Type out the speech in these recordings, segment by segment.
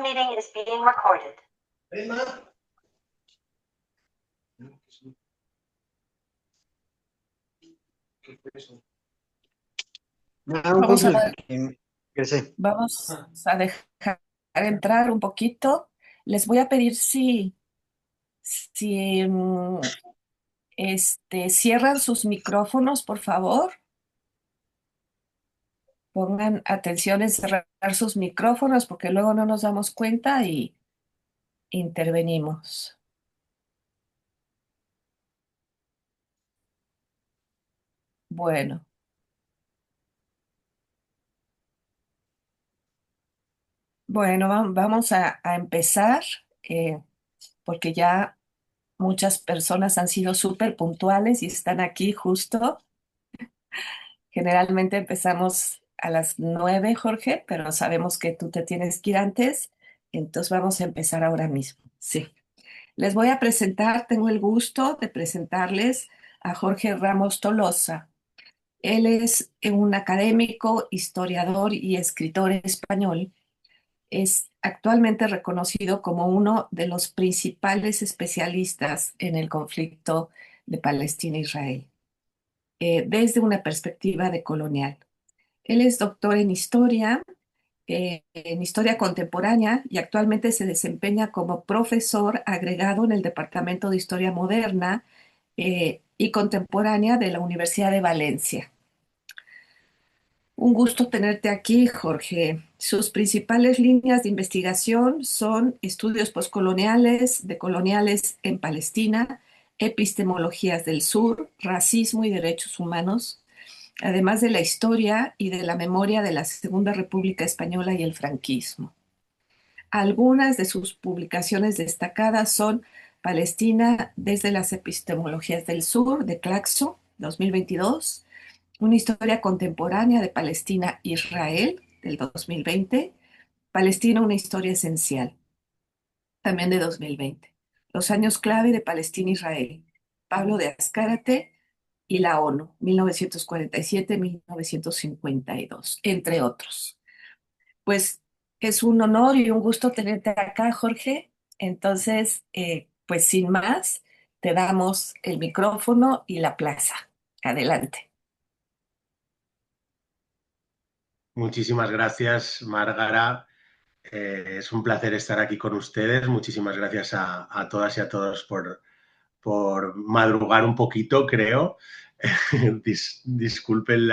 meeting is being recorded. Vamos a dejar entrar un poquito. Les voy a pedir si cierran sus micrófonos, por favor. Pongan atención en cerrar sus micrófonos porque luego no nos damos cuenta y intervenimos. Bueno. Bueno, vamos a empezar porque ya muchas personas han sido súper puntuales y están aquí justo. Generalmente empezamos a las 9, Jorge, pero sabemos que tú te tienes que ir antes, entonces vamos a empezar ahora mismo. Sí. Les voy a presentar, tengo el gusto de presentarles a Jorge Ramos Tolosa. Él es un académico, historiador y escritor español. Es actualmente reconocido como uno de los principales especialistas en el conflicto de Palestina e Israel, desde una perspectiva decolonial. Él es doctor en historia contemporánea y actualmente se desempeña como profesor agregado en el Departamento de Historia Moderna y Contemporánea de la Universidad de Valencia. Un gusto tenerte aquí, Jorge. Sus principales líneas de investigación son estudios postcoloniales, decoloniales en Palestina, epistemologías del sur, racismo y derechos humanos, además de la historia y de la memoria de la Segunda República Española y el franquismo. Algunas de sus publicaciones destacadas son Palestina desde las epistemologías del sur, de Claxo, 2022, una historia contemporánea de Palestina-Israel, del 2020, Palestina, una historia esencial, también de 2020, Los años clave de Palestina-Israel, Pablo de Azcárate y la ONU, 1947-1952, entre otros. Pues es un honor y un gusto tenerte acá, Jorge. Entonces, pues sin más, te damos el micrófono y la plaza. Adelante. Muchísimas gracias, Márgara. Es un placer estar aquí con ustedes. Muchísimas gracias a todas y a todos por madrugar un poquito, creo. Disculpen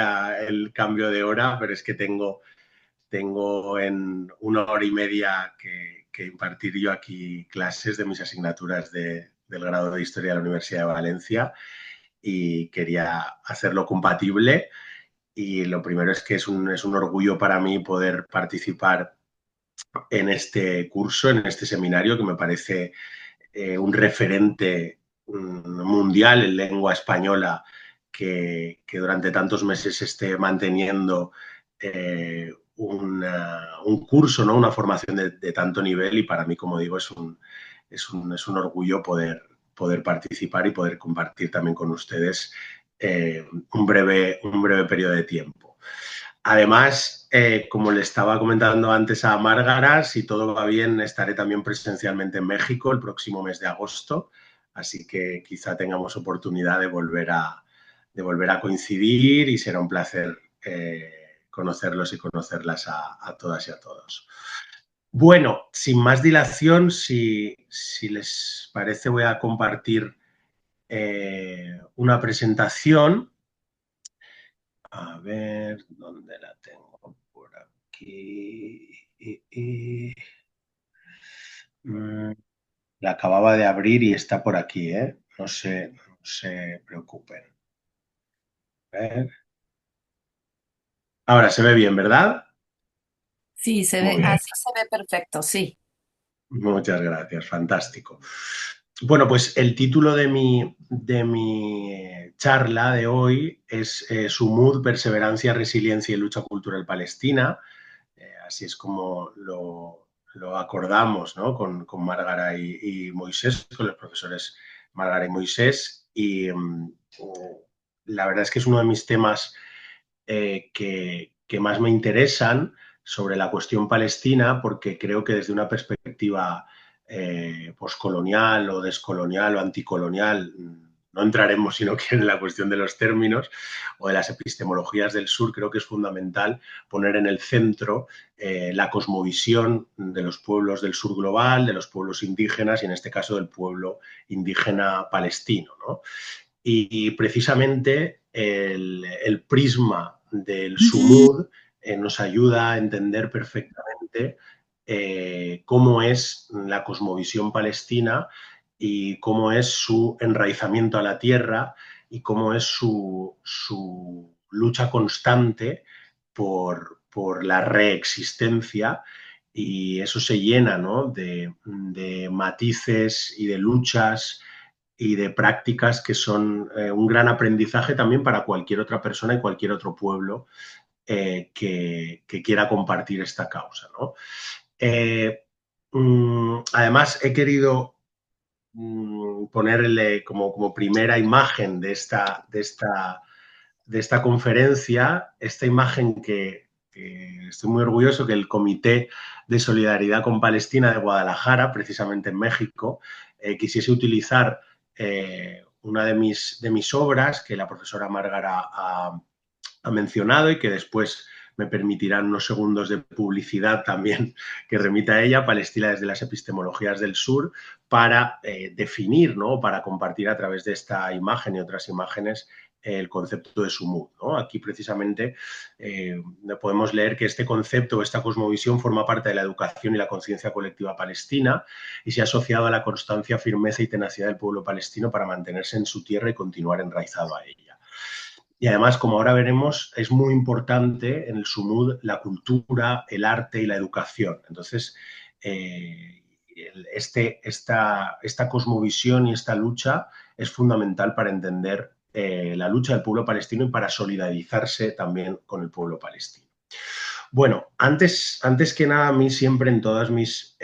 el cambio de hora, pero es que tengo en 1 hora y media que impartir yo aquí clases de mis asignaturas del grado de Historia de la Universidad de Valencia y quería hacerlo compatible. Y lo primero es que es un orgullo para mí poder participar en este curso, en este seminario, que me parece un referente mundial en lengua española que durante tantos meses esté manteniendo un curso, ¿no? Una formación de tanto nivel, y para mí, como digo, es un orgullo poder participar y poder compartir también con ustedes un breve periodo de tiempo. Además, como le estaba comentando antes a Márgara, si todo va bien, estaré también presencialmente en México el próximo mes de agosto, así que quizá tengamos oportunidad de volver a coincidir y será un placer conocerlos y conocerlas a todas y a todos. Bueno, sin más dilación, si les parece, voy a compartir una presentación. A ver, ¿dónde la tengo? Por aquí. La acababa de abrir y está por aquí, ¿eh? No se preocupen. A ver. Ahora se ve bien, ¿verdad? Sí, así se ve perfecto, sí. Muchas gracias, fantástico. Bueno, pues el título de mi charla de hoy es Sumud, perseverancia, resiliencia y lucha cultural palestina. Así es como lo acordamos, ¿no? con Márgara y Moisés, con los profesores Márgara y Moisés. Y la verdad es que es uno de mis temas que más me interesan, sobre la cuestión palestina, porque creo que desde una perspectiva poscolonial o descolonial o anticolonial, no entraremos, si no quieren, en la cuestión de los términos o de las epistemologías del sur. Creo que es fundamental poner en el centro la cosmovisión de los pueblos del sur global, de los pueblos indígenas y en este caso del pueblo indígena palestino, ¿no? Y precisamente el prisma del sumud nos ayuda a entender perfectamente cómo es la cosmovisión palestina y cómo es su enraizamiento a la tierra y cómo es su lucha constante por la reexistencia, y eso se llena, ¿no?, de matices y de luchas y de prácticas que son un gran aprendizaje también para cualquier otra persona y cualquier otro pueblo que quiera compartir esta causa, ¿no? Además, he querido ponerle como primera imagen de esta conferencia, esta imagen que estoy muy orgulloso que el Comité de Solidaridad con Palestina de Guadalajara, precisamente en México, quisiese utilizar una de mis obras que la profesora Márgara ha mencionado y que después me permitirán unos segundos de publicidad también que remita a ella, Palestina desde las epistemologías del sur, para definir, ¿no?, para compartir a través de esta imagen y otras imágenes el concepto de sumud, ¿no? Aquí precisamente podemos leer que este concepto, esta cosmovisión, forma parte de la educación y la conciencia colectiva palestina y se ha asociado a la constancia, firmeza y tenacidad del pueblo palestino para mantenerse en su tierra y continuar enraizado a ella. Y además, como ahora veremos, es muy importante en el sumud la cultura, el arte y la educación. Entonces, esta cosmovisión y esta lucha es fundamental para entender la lucha del pueblo palestino y para solidarizarse también con el pueblo palestino. Bueno, antes que nada, a mí siempre en todas mis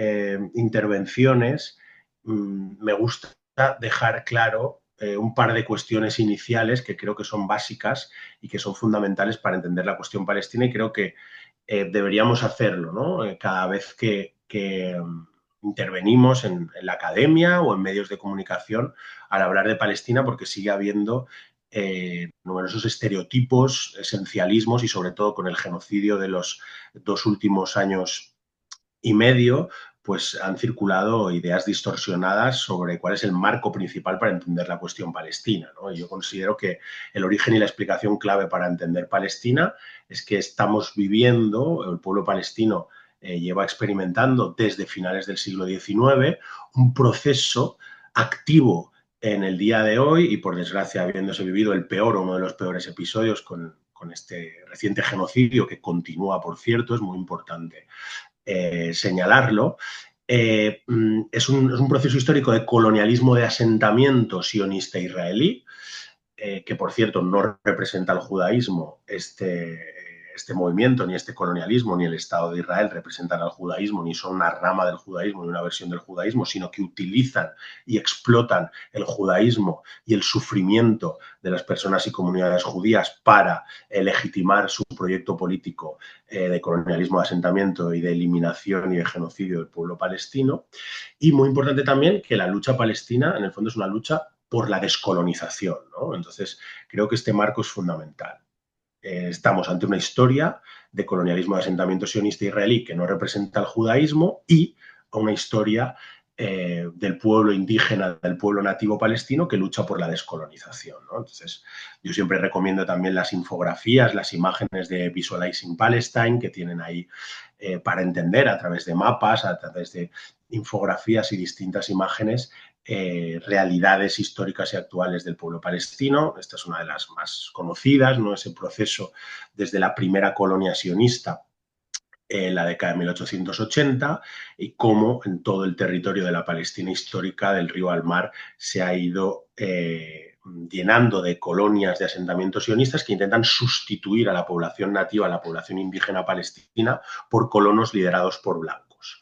intervenciones me gusta dejar claro un par de cuestiones iniciales que creo que son básicas y que son fundamentales para entender la cuestión palestina, y creo que deberíamos hacerlo, ¿no? Cada vez que intervenimos en la academia o en medios de comunicación al hablar de Palestina, porque sigue habiendo numerosos estereotipos, esencialismos, y sobre todo con el genocidio de los 2 últimos años y medio, pues han circulado ideas distorsionadas sobre cuál es el marco principal para entender la cuestión palestina, ¿no? Y yo considero que el origen y la explicación clave para entender Palestina es que estamos viviendo, el pueblo palestino lleva experimentando desde finales del siglo XIX un proceso activo en el día de hoy, y por desgracia habiéndose vivido el peor o uno de los peores episodios con este reciente genocidio que continúa, por cierto, es muy importante señalarlo. Es un proceso histórico de colonialismo de asentamiento sionista israelí, que por cierto no representa el judaísmo, este movimiento, ni este colonialismo, ni el Estado de Israel representan al judaísmo, ni son una rama del judaísmo, ni una versión del judaísmo, sino que utilizan y explotan el judaísmo y el sufrimiento de las personas y comunidades judías para legitimar su proyecto político de colonialismo de asentamiento y de eliminación y de genocidio del pueblo palestino. Y muy importante también que la lucha palestina, en el fondo, es una lucha por la descolonización, ¿no? Entonces, creo que este marco es fundamental. Estamos ante una historia de colonialismo de asentamiento sionista israelí que no representa el judaísmo, y una historia del pueblo indígena, del pueblo nativo palestino que lucha por la descolonización, ¿no? Entonces, yo siempre recomiendo también las infografías, las imágenes de Visualizing Palestine que tienen ahí para entender a través de mapas, a través de infografías y distintas imágenes, realidades históricas y actuales del pueblo palestino. Esta es una de las más conocidas, ¿no? Ese proceso desde la primera colonia sionista en la década de 1880, y cómo en todo el territorio de la Palestina histórica, del río al mar, se ha ido llenando de colonias de asentamientos sionistas que intentan sustituir a la población nativa, a la población indígena palestina, por colonos liderados por blancos.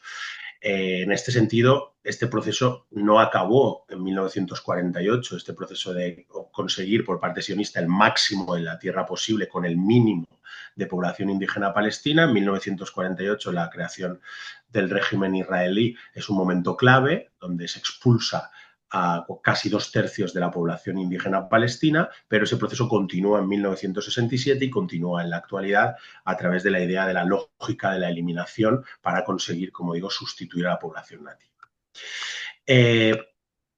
En este sentido, este proceso no acabó en 1948, este proceso de conseguir por parte sionista el máximo de la tierra posible con el mínimo de población indígena palestina. En 1948 la creación del régimen israelí es un momento clave donde se expulsa a casi 2/3 de la población indígena palestina, pero ese proceso continúa en 1967 y continúa en la actualidad a través de la idea de la lógica de la eliminación para conseguir, como digo, sustituir a la población nativa.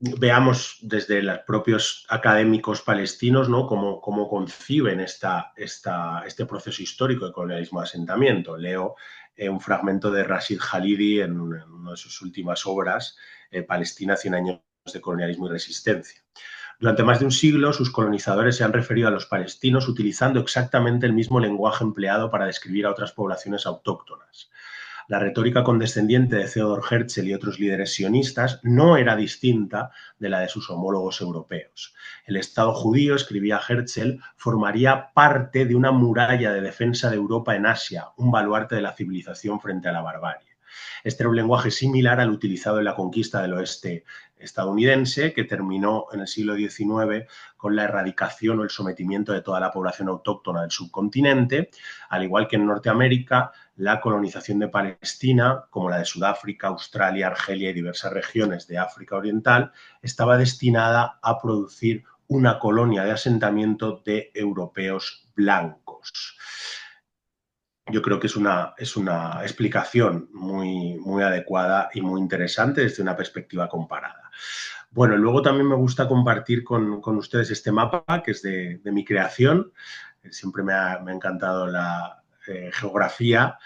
Veamos desde los propios académicos palestinos, ¿no?, cómo conciben este proceso histórico de colonialismo de asentamiento. Leo un fragmento de Rashid Khalidi en una de sus últimas obras, Palestina, 100 años de colonialismo y resistencia. Durante más de un siglo, sus colonizadores se han referido a los palestinos utilizando exactamente el mismo lenguaje empleado para describir a otras poblaciones autóctonas. La retórica condescendiente de Theodor Herzl y otros líderes sionistas no era distinta de la de sus homólogos europeos. El Estado judío, escribía Herzl, formaría parte de una muralla de defensa de Europa en Asia, un baluarte de la civilización frente a la barbarie. Este era un lenguaje similar al utilizado en la conquista del oeste estadounidense, que terminó en el siglo XIX con la erradicación o el sometimiento de toda la población autóctona del subcontinente, al igual que en Norteamérica, la colonización de Palestina, como la de Sudáfrica, Australia, Argelia y diversas regiones de África Oriental, estaba destinada a producir una colonia de asentamiento de europeos blancos. Yo creo que es una explicación muy adecuada y muy interesante desde una perspectiva comparada. Bueno, luego también me gusta compartir con ustedes este mapa, que es de mi creación. Siempre me ha encantado la geografía.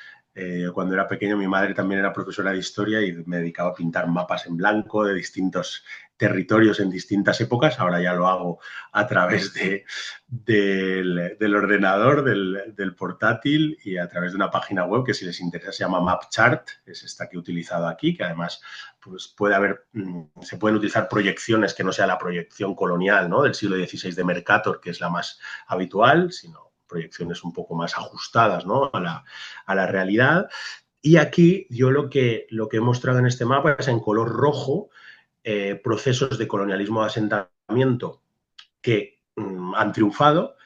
Cuando era pequeño, mi madre también era profesora de historia y me dedicaba a pintar mapas en blanco de distintos territorios en distintas épocas. Ahora ya lo hago a través del ordenador, del portátil y a través de una página web que, si les interesa, se llama MapChart, es esta que he utilizado aquí, que además pues se pueden utilizar proyecciones que no sea la proyección colonial, ¿no?, del siglo XVI de Mercator, que es la más habitual, sino proyecciones un poco más ajustadas, ¿no?, a la realidad. Y aquí yo lo que he mostrado en este mapa es en color rojo procesos de colonialismo de asentamiento que han triunfado,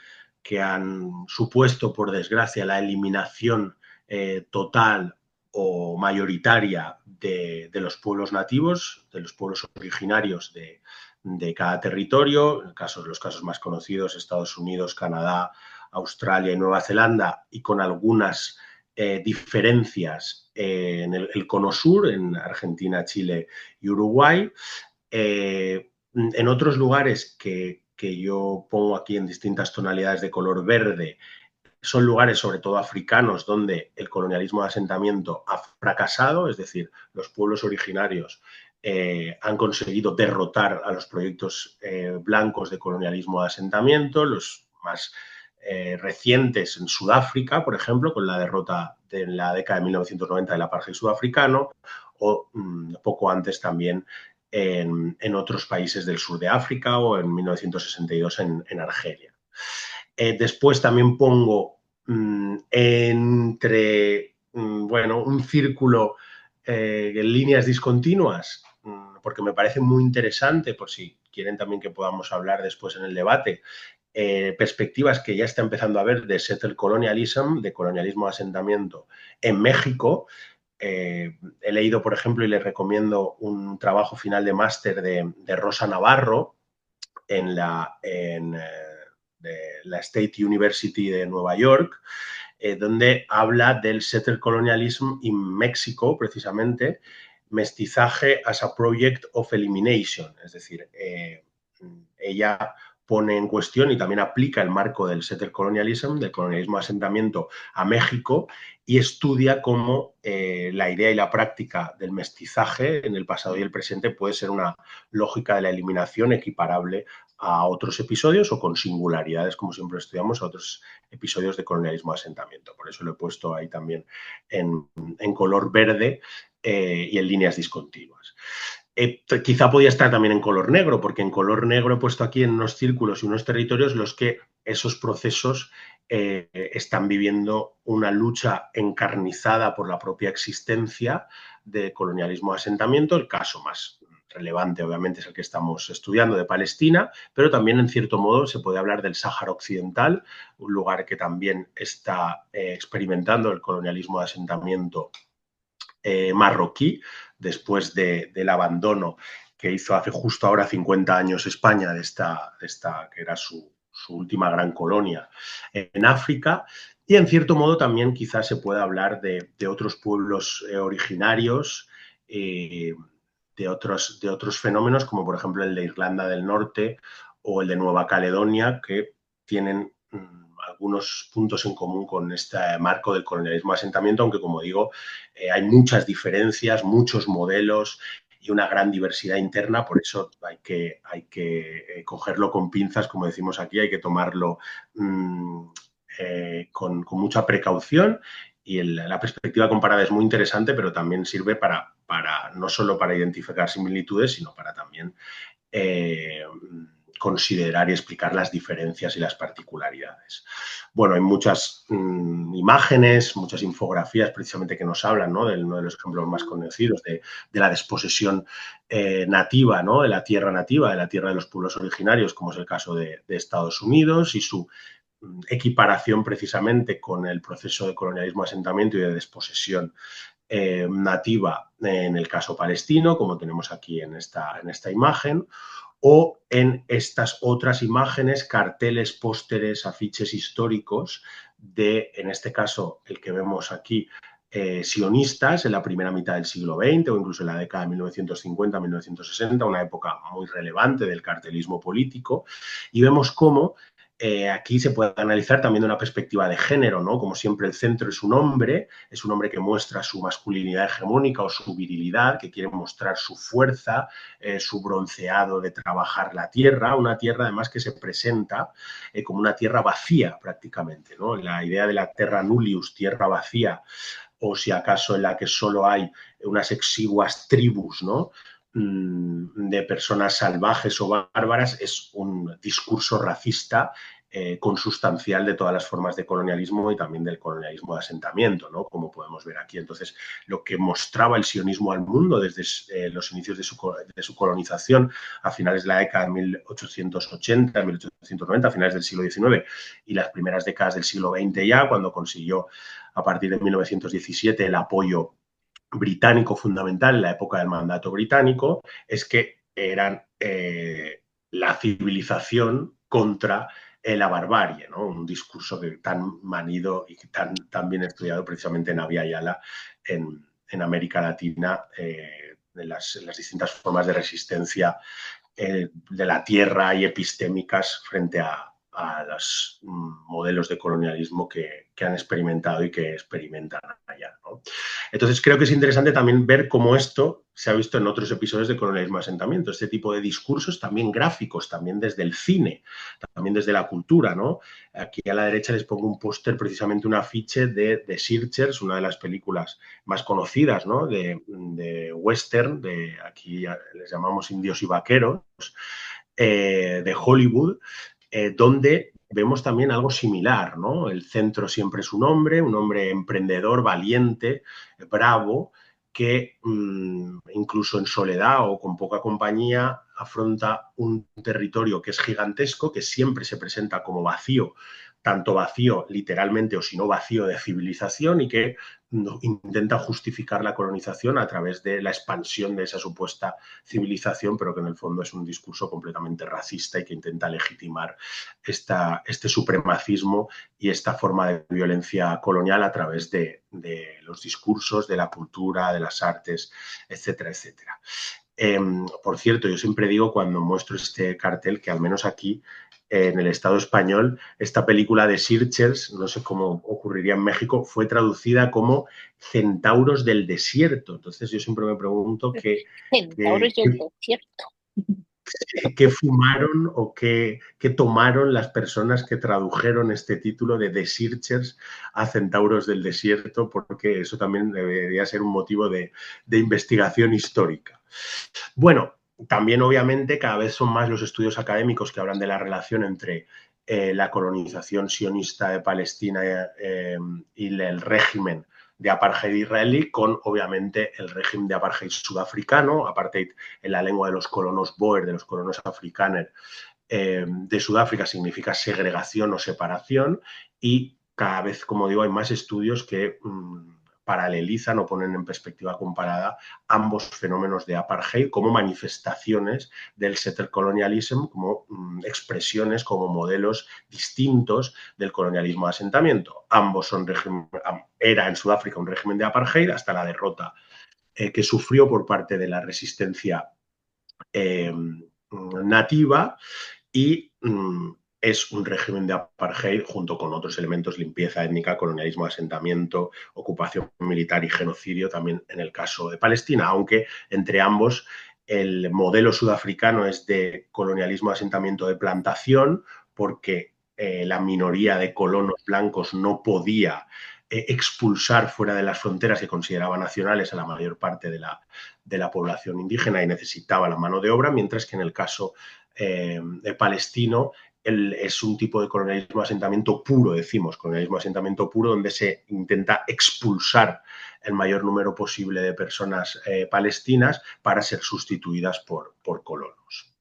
que han supuesto, por desgracia, la eliminación total o mayoritaria de los pueblos nativos, de los pueblos originarios de cada territorio. En los casos más conocidos, Estados Unidos, Canadá, Australia y Nueva Zelanda, y con algunas diferencias en el cono sur, en Argentina, Chile y Uruguay. En otros lugares que yo pongo aquí en distintas tonalidades de color verde, son lugares sobre todo africanos donde el colonialismo de asentamiento ha fracasado, es decir, los pueblos originarios han conseguido derrotar a los proyectos blancos de colonialismo de asentamiento, los más recientes en Sudáfrica, por ejemplo, con la derrota de la década de 1990 del apartheid sudafricano, o poco antes también en otros países del sur de África o en 1962 en Argelia. Después también pongo entre un círculo en líneas discontinuas, porque me parece muy interesante, por si quieren también que podamos hablar después en el debate, perspectivas que ya está empezando a ver de settled colonialism, de colonialismo de asentamiento en México. He leído, por ejemplo, y les recomiendo un trabajo final de máster de Rosa Navarro en la State University de Nueva York, donde habla del settled colonialism en México, precisamente, mestizaje as a project of elimination, es decir, ella pone en cuestión y también aplica el marco del settled colonialism, del colonialismo de asentamiento, a México, y estudia cómo la idea y la práctica del mestizaje en el pasado y el presente puede ser una lógica de la eliminación equiparable a otros episodios o con singularidades, como siempre estudiamos, a otros episodios de colonialismo de asentamiento. Por eso lo he puesto ahí también en color verde y en líneas discontinuas. Quizá podía estar también en color negro, porque en color negro he puesto aquí en unos círculos y unos territorios los que esos procesos están viviendo una lucha encarnizada por la propia existencia de colonialismo de asentamiento. El caso más relevante, obviamente, es el que estamos estudiando de Palestina, pero también, en cierto modo, se puede hablar del Sáhara Occidental, un lugar que también está experimentando el colonialismo de asentamiento marroquí, después del abandono que hizo hace justo ahora 50 años España de esta que era su última gran colonia en África. Y en cierto modo también quizás se pueda hablar de otros pueblos originarios, de otros fenómenos, como por ejemplo el de Irlanda del Norte o el de Nueva Caledonia, que tienen algunos puntos en común con este marco del colonialismo de asentamiento, aunque, como digo, hay muchas diferencias, muchos modelos y una gran diversidad interna. Por eso hay que cogerlo con pinzas, como decimos aquí, hay que tomarlo con mucha precaución. Y la perspectiva comparada es muy interesante, pero también sirve para no solo para identificar similitudes, sino para también considerar y explicar las diferencias y las particularidades. Bueno, hay muchas imágenes, muchas infografías precisamente que nos hablan, ¿no?, de uno de los ejemplos más conocidos de la desposesión nativa, ¿no?, de la tierra nativa, de la tierra de los pueblos originarios, como es el caso de Estados Unidos, y su equiparación precisamente con el proceso de colonialismo, asentamiento y de desposesión nativa en el caso palestino, como tenemos aquí en esta imagen, o en estas otras imágenes, carteles, pósteres, afiches históricos de, en este caso, el que vemos aquí, sionistas en la primera mitad del siglo XX o incluso en la década de 1950-1960, una época muy relevante del cartelismo político, y vemos cómo aquí se puede analizar también de una perspectiva de género, ¿no? Como siempre, el centro es un hombre que muestra su masculinidad hegemónica o su virilidad, que quiere mostrar su fuerza, su bronceado de trabajar la tierra, una tierra además que se presenta como una tierra vacía prácticamente, ¿no? La idea de la terra nullius, tierra vacía, o si acaso en la que solo hay unas exiguas tribus, ¿no?, de personas salvajes o bárbaras, es un discurso racista consustancial de todas las formas de colonialismo y también del colonialismo de asentamiento, ¿no?, como podemos ver aquí. Entonces, lo que mostraba el sionismo al mundo desde los inicios de su colonización a finales de la década de 1880, 1890, a finales del siglo XIX y las primeras décadas del siglo XX ya, cuando consiguió a partir de 1917 el apoyo británico fundamental en la época del mandato británico, es que eran la civilización contra la barbarie, ¿no? Un discurso que tan manido y tan bien estudiado precisamente en Avia Yala en América Latina, en las distintas formas de resistencia de la tierra y epistémicas frente a los modelos de colonialismo que han experimentado y que experimentan allá, ¿no? Entonces, creo que es interesante también ver cómo esto se ha visto en otros episodios de colonialismo de asentamiento, este tipo de discursos también gráficos, también desde el cine, también desde la cultura, ¿no? Aquí a la derecha les pongo un póster, precisamente un afiche de Searchers, una de las películas más conocidas, ¿no?, de western, aquí les llamamos indios y vaqueros, de Hollywood, donde vemos también algo similar, ¿no? El centro siempre es un hombre emprendedor, valiente, bravo, que incluso en soledad o con poca compañía afronta un territorio que es gigantesco, que siempre se presenta como vacío, tanto vacío literalmente o si no vacío de civilización, y que intenta justificar la colonización a través de la expansión de esa supuesta civilización, pero que en el fondo es un discurso completamente racista y que intenta legitimar este supremacismo y esta forma de violencia colonial a través de los discursos, de la cultura, de las artes, etcétera, etcétera. Por cierto, yo siempre digo cuando muestro este cartel que al menos aquí en el Estado español, esta película de Searchers, no sé cómo ocurriría en México, fue traducida como Centauros del Desierto. Entonces yo siempre me pregunto Centauros del desierto. qué fumaron o qué tomaron las personas que tradujeron este título de The Searchers a Centauros del Desierto, porque eso también debería ser un motivo de investigación histórica. Bueno, también obviamente cada vez son más los estudios académicos que hablan de la relación entre la colonización sionista de Palestina y el régimen de apartheid israelí con, obviamente, el régimen de apartheid sudafricano, apartheid en la lengua de los colonos Boer, de los colonos africanos de Sudáfrica, significa segregación o separación, y cada vez, como digo, hay más estudios que paralelizan o ponen en perspectiva comparada ambos fenómenos de apartheid como manifestaciones del settler colonialism, como expresiones, como modelos distintos del colonialismo de asentamiento. Ambos son era en Sudáfrica un régimen de apartheid hasta la derrota que sufrió por parte de la resistencia nativa, y es un régimen de apartheid junto con otros elementos, limpieza étnica, colonialismo de asentamiento, ocupación militar y genocidio, también en el caso de Palestina, aunque entre ambos el modelo sudafricano es de colonialismo de asentamiento de plantación, porque la minoría de colonos blancos no podía expulsar fuera de las fronteras que consideraba nacionales a la mayor parte de la población indígena y necesitaba la mano de obra, mientras que en el caso palestino es un tipo de colonialismo de asentamiento puro, decimos, colonialismo de asentamiento puro, donde se intenta expulsar el mayor número posible de personas palestinas para ser sustituidas por colonos.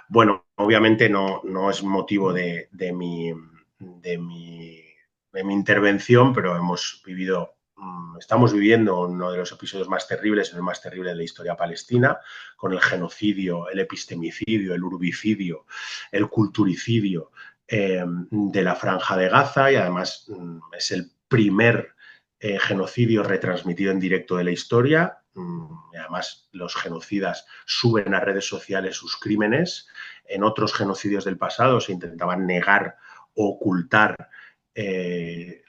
Bueno, obviamente no es motivo de mi intervención, pero estamos viviendo uno de los episodios más terribles, el más terrible de la historia palestina, con el genocidio, el epistemicidio, el urbicidio, el culturicidio de la Franja de Gaza, y además es el primer genocidio retransmitido en directo de la historia. Y además los genocidas suben a redes sociales sus crímenes. En otros genocidios del pasado se intentaban negar o ocultar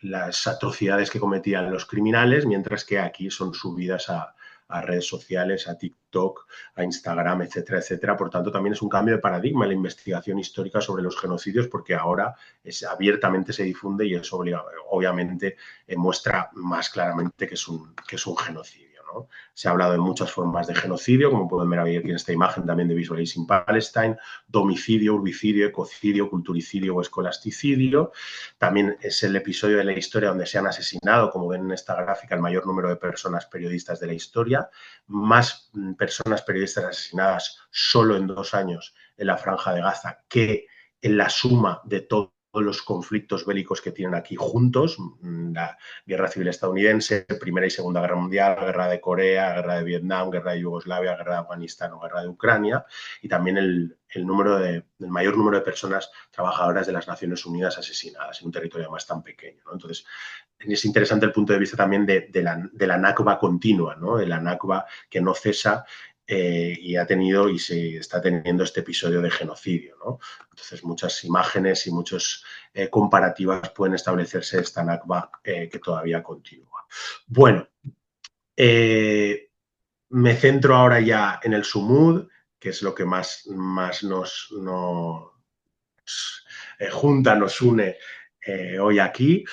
las atrocidades que cometían los criminales, mientras que aquí son subidas a redes sociales, a TikTok, a Instagram, etcétera, etcétera. Por tanto, también es un cambio de paradigma en la investigación histórica sobre los genocidios, porque ahora abiertamente se difunde y eso obviamente muestra más claramente que es un genocidio, ¿no? Se ha hablado de muchas formas de genocidio, como pueden ver aquí en esta imagen también de Visualizing Palestine: domicidio, urbicidio, ecocidio, culturicidio o escolasticidio. También es el episodio de la historia donde se han asesinado, como ven en esta gráfica, el mayor número de personas periodistas de la historia, más personas periodistas asesinadas solo en 2 años en la Franja de Gaza que en la suma de todos los conflictos bélicos que tienen aquí juntos: la Guerra Civil Estadounidense, Primera y Segunda Guerra Mundial, Guerra de Corea, Guerra de Vietnam, Guerra de Yugoslavia, Guerra de Afganistán o Guerra de Ucrania, y también el mayor número de personas trabajadoras de las Naciones Unidas asesinadas en un territorio más tan pequeño, ¿no? Entonces, es interesante el punto de vista también de la Nakba continua, ¿no? De la Nakba que no cesa y ha tenido y se está teniendo este episodio de genocidio, ¿no? Entonces, muchas imágenes y muchas comparativas pueden establecerse de esta Nakba que todavía continúa. Bueno, me centro ahora ya en el Sumud, que es lo que más nos junta, nos une hoy aquí.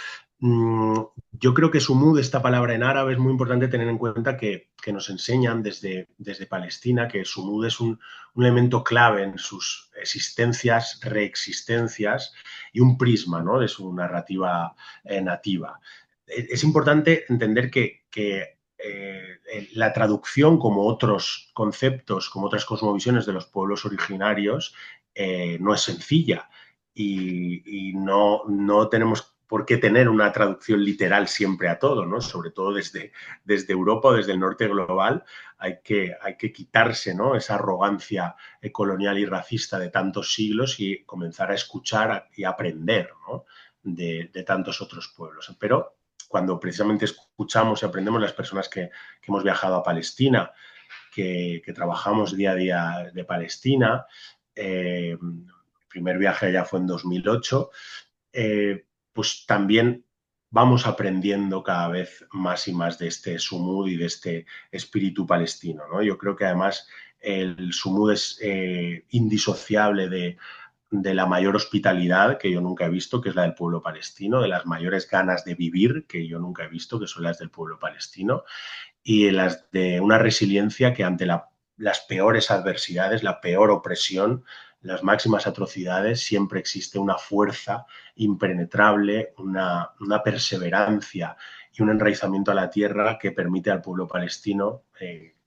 Yo creo que Sumud, esta palabra en árabe, es muy importante tener en cuenta que nos enseñan desde Palestina que Sumud es un elemento clave en sus existencias, reexistencias y un prisma, ¿no?, de su narrativa nativa. Es importante entender que la traducción, como otros conceptos, como otras cosmovisiones de los pueblos originarios, no es sencilla, y no tenemos por qué tener una traducción literal siempre a todo, ¿no? Sobre todo desde Europa o desde el norte global hay que quitarse, ¿no?, esa arrogancia colonial y racista de tantos siglos y comenzar a escuchar y aprender, ¿no?, de tantos otros pueblos. Pero cuando precisamente escuchamos y aprendemos, las personas que hemos viajado a Palestina, que trabajamos día a día de Palestina, el primer viaje allá fue en 2008, pues también vamos aprendiendo cada vez más y más de este Sumud y de este espíritu palestino, ¿no? Yo creo que además el Sumud es indisociable de la mayor hospitalidad que yo nunca he visto, que es la del pueblo palestino, de las mayores ganas de vivir que yo nunca he visto, que son las del pueblo palestino, y las de una resiliencia que ante las peores adversidades, la peor opresión, las máximas atrocidades, siempre existe una fuerza impenetrable, una perseverancia y un enraizamiento a la tierra que permite al pueblo palestino,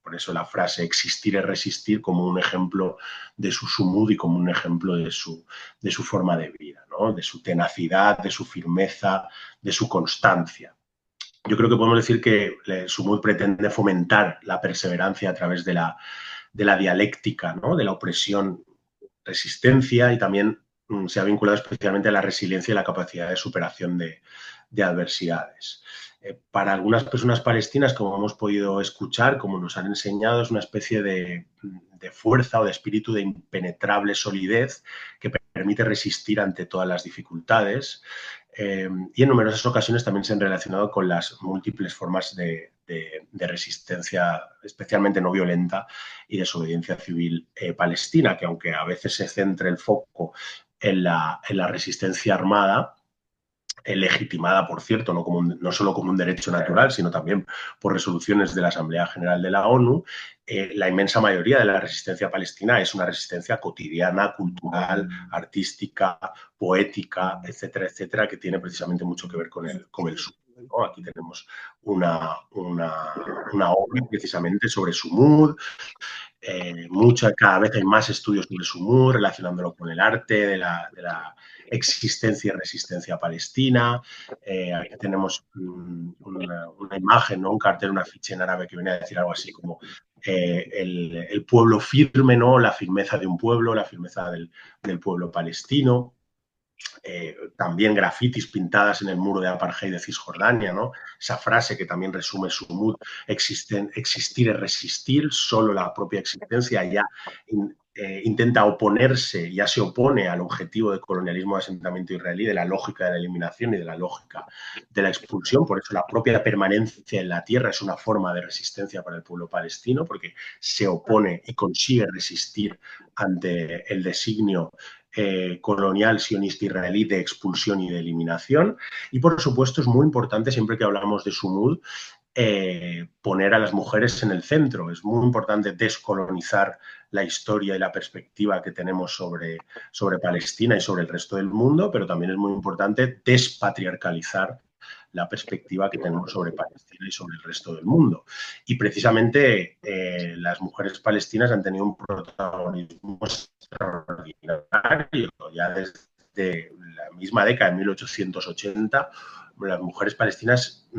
por eso la frase existir es resistir, como un ejemplo de su sumud y como un ejemplo de su forma de vida, ¿no? De su tenacidad, de su firmeza, de su constancia. Yo creo que podemos decir que Sumud pretende fomentar la perseverancia a través de la dialéctica, ¿no? De la opresión, resistencia, y también se ha vinculado especialmente a la resiliencia y la capacidad de superación de adversidades. Para algunas personas palestinas, como hemos podido escuchar, como nos han enseñado, es una especie de fuerza o de espíritu de impenetrable solidez que permite resistir ante todas las dificultades, y en numerosas ocasiones también se han relacionado con las múltiples formas de resistencia, especialmente no violenta, y desobediencia civil palestina, que aunque a veces se centre el foco en la resistencia armada, legitimada, por cierto, no solo como un derecho natural, sino también por resoluciones de la Asamblea General de la ONU, la inmensa mayoría de la resistencia palestina es una resistencia cotidiana, cultural, artística, poética, etcétera, etcétera, que tiene precisamente mucho que ver con el sur, ¿no? Aquí tenemos una obra precisamente sobre Sumud. Cada vez hay más estudios sobre Sumud relacionándolo con el arte de la existencia y resistencia palestina. Aquí tenemos una imagen, ¿no? Un cartel, un afiche en árabe que viene a decir algo así como el pueblo firme, ¿no? La firmeza de un pueblo, la firmeza del pueblo palestino. También grafitis pintadas en el muro de apartheid de Cisjordania, ¿no? Esa frase que también resume Sumud: existir es resistir, solo la propia existencia ya intenta oponerse, ya se opone al objetivo del colonialismo de asentamiento israelí, de la lógica de la eliminación y de la lógica de la expulsión. Por eso la propia permanencia en la tierra es una forma de resistencia para el pueblo palestino, porque se opone y consigue resistir ante el designio colonial sionista israelí de expulsión y de eliminación. Y por supuesto es muy importante, siempre que hablamos de Sumud, poner a las mujeres en el centro. Es muy importante descolonizar la historia y la perspectiva que tenemos sobre Palestina y sobre el resto del mundo, pero también es muy importante despatriarcalizar la perspectiva que tenemos sobre Palestina y sobre el resto del mundo. Y precisamente las mujeres palestinas han tenido un protagonismo extraordinario. Ya desde la misma década de 1880, las mujeres palestinas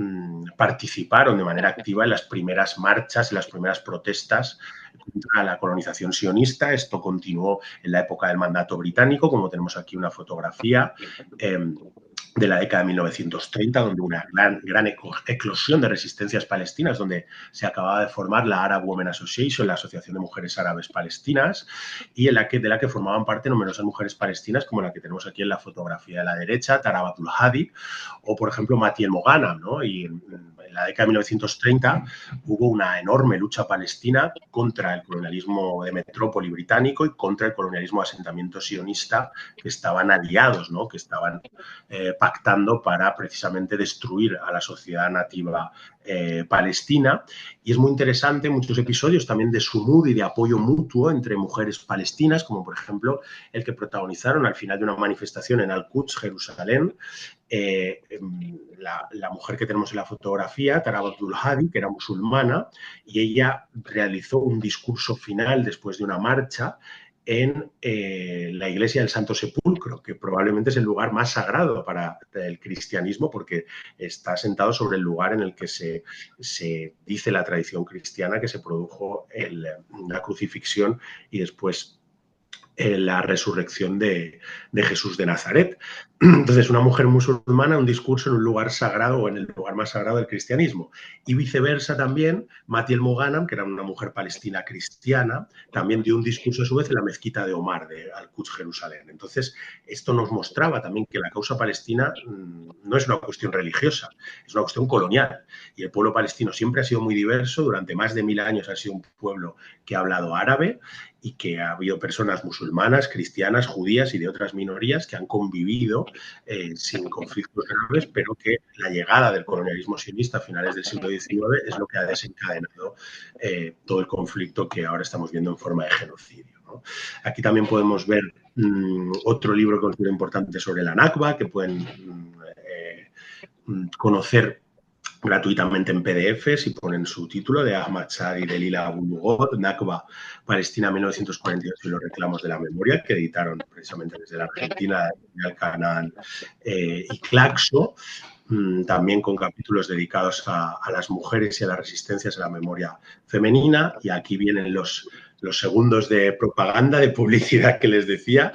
participaron de manera activa en las primeras marchas, en las primeras protestas contra la colonización sionista. Esto continuó en la época del mandato británico, como tenemos aquí una fotografía de la década de 1930, donde una gran eclosión de resistencias palestinas, donde se acababa de formar la Arab Women Association, la Asociación de Mujeres Árabes Palestinas, y de la que formaban parte numerosas mujeres palestinas, como la que tenemos aquí en la fotografía de la derecha, Tarab Abdul-Hadi, o por ejemplo Mati el-Moghanam, ¿no? Y en la década de 1930 hubo una enorme lucha palestina contra el colonialismo de metrópoli británico y contra el colonialismo de asentamiento sionista, que estaban aliados, ¿no? Que estaban pactando para precisamente destruir a la sociedad nativa palestina. Y es muy interesante muchos episodios también de sumud y de apoyo mutuo entre mujeres palestinas, como por ejemplo el que protagonizaron al final de una manifestación en Al-Quds, Jerusalén, la mujer que tenemos en la fotografía, Tarab Abdul-Hadi, que era musulmana, y ella realizó un discurso final después de una marcha en la iglesia del Santo Sepulcro, que probablemente es el lugar más sagrado para el cristianismo, porque está sentado sobre el lugar en el que se dice la tradición cristiana que se produjo la crucifixión y después la resurrección de Jesús de Nazaret. Entonces, una mujer musulmana, un discurso en un lugar sagrado o en el lugar más sagrado del cristianismo. Y viceversa también, Mati el-Moghanam, que era una mujer palestina cristiana, también dio un discurso a su vez en la mezquita de Omar, de Al-Quds, Jerusalén. Entonces, esto nos mostraba también que la causa palestina no es una cuestión religiosa, es una cuestión colonial. Y el pueblo palestino siempre ha sido muy diverso, durante más de 1000 años ha sido un pueblo que ha hablado árabe, y que ha habido personas musulmanas, cristianas, judías y de otras minorías que han convivido sin conflictos graves, pero que la llegada del colonialismo sionista a finales del siglo XIX es lo que ha desencadenado todo el conflicto que ahora estamos viendo en forma de genocidio, ¿no? Aquí también podemos ver otro libro que considero importante sobre la Nakba, que pueden conocer gratuitamente en PDF, si ponen su título, de Ahmad Shadi y de Lila Abu Lughod, Nakba, Palestina 1948 y los reclamos de la memoria, que editaron precisamente desde la Argentina, el canal y Claxo, también con capítulos dedicados a las mujeres y a las resistencias a la memoria femenina. Y aquí vienen los segundos de propaganda, de publicidad que les decía.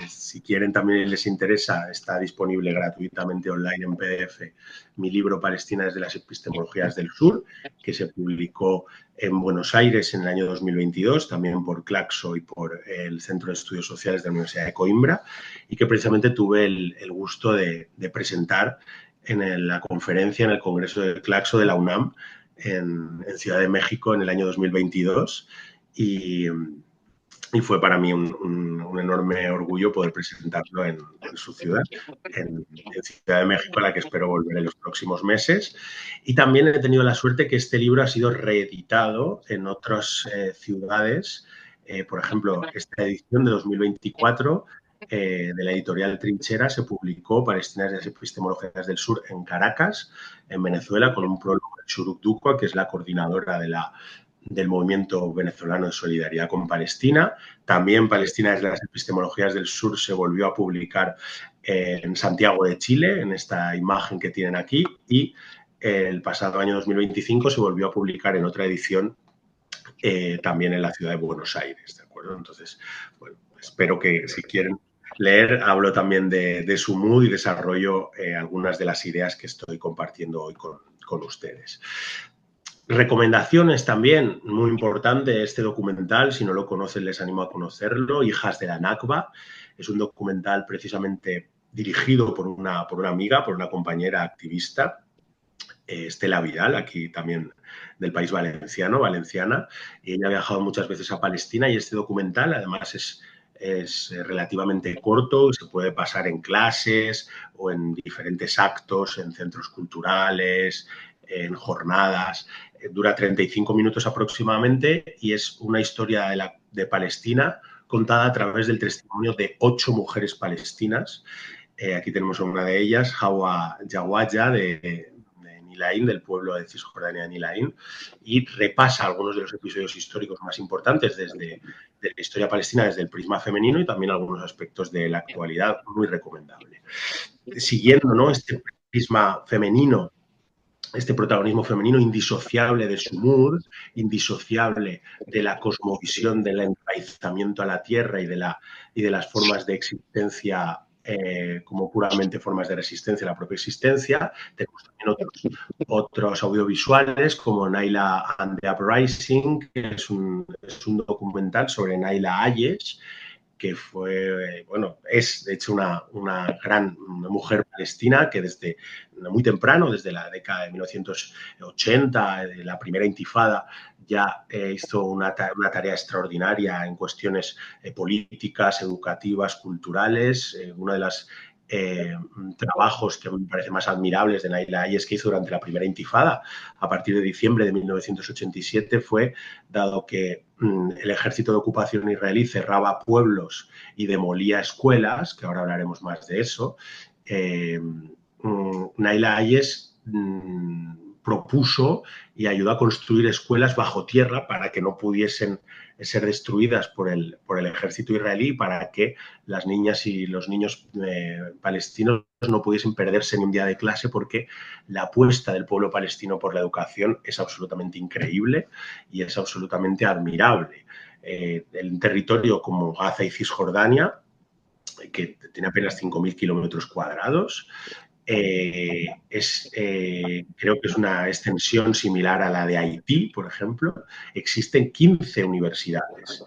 Si quieren, también les interesa, está disponible gratuitamente online en PDF mi libro Palestina desde las epistemologías del sur, que se publicó en Buenos Aires en el año 2022, también por Claxo y por el Centro de Estudios Sociales de la Universidad de Coimbra, y que precisamente tuve el gusto de presentar en la conferencia, en el Congreso de Claxo de la UNAM, en Ciudad de México en el año 2022. Y fue para mí un enorme orgullo poder presentarlo en su ciudad, en Ciudad de México, a la que espero volver en los próximos meses. Y también he tenido la suerte que este libro ha sido reeditado en otras ciudades. Por ejemplo, esta edición de 2024 de la editorial Trinchera se publicó Palestina desde las epistemologías del sur en Caracas, en Venezuela, con un prólogo de Shuruk Dukwa, que es la coordinadora del movimiento venezolano de solidaridad con Palestina. También Palestina desde las epistemologías del sur se volvió a publicar en Santiago de Chile, en esta imagen que tienen aquí, y el pasado año 2025 se volvió a publicar en otra edición también en la ciudad de Buenos Aires, ¿de acuerdo? Entonces, bueno, espero que si quieren leer, hablo también de su mood y desarrollo algunas de las ideas que estoy compartiendo hoy con ustedes. Recomendaciones también, muy importante este documental, si no lo conocen les animo a conocerlo, Hijas de la Nakba. Es un documental precisamente dirigido por una amiga, por una compañera activista, Estela Vidal, aquí también del país valenciana, y ella ha viajado muchas veces a Palestina y este documental además es relativamente corto y se puede pasar en clases o en diferentes actos, en centros culturales, en jornadas. Dura 35 minutos aproximadamente y es una historia de Palestina contada a través del testimonio de 8 mujeres palestinas. Aquí tenemos a una de ellas, Hawa Jawaya, de Nilain, del pueblo de Cisjordania de Nilain, y repasa algunos de los episodios históricos más importantes de la historia palestina desde el prisma femenino y también algunos aspectos de la actualidad, muy recomendable. Siguiendo, ¿no?, este prisma femenino, este protagonismo femenino indisociable de su mood, indisociable de la cosmovisión del enraizamiento a la tierra y de las formas de existencia como puramente formas de resistencia a la propia existencia. Tenemos también otros audiovisuales como Naila and the Uprising, que es un documental sobre Naila Ayesh, que fue, bueno, es de hecho una gran mujer palestina que desde muy temprano, desde la década de 1980, de la primera intifada, ya hizo una tarea extraordinaria en cuestiones políticas, educativas, culturales. Una de las trabajos que me parece más admirables de Naila Ayesh que hizo durante la primera intifada a partir de diciembre de 1987 fue, dado que el ejército de ocupación israelí cerraba pueblos y demolía escuelas, que ahora hablaremos más de eso, Naila Ayesh propuso y ayudó a construir escuelas bajo tierra para que no pudiesen ser destruidas por el ejército israelí, para que las niñas y los niños palestinos no pudiesen perderse ni un día de clase, porque la apuesta del pueblo palestino por la educación es absolutamente increíble y es absolutamente admirable. El territorio como Gaza y Cisjordania, que tiene apenas 5.000 kilómetros cuadrados, creo que es una extensión similar a la de Haití, por ejemplo. Existen 15 universidades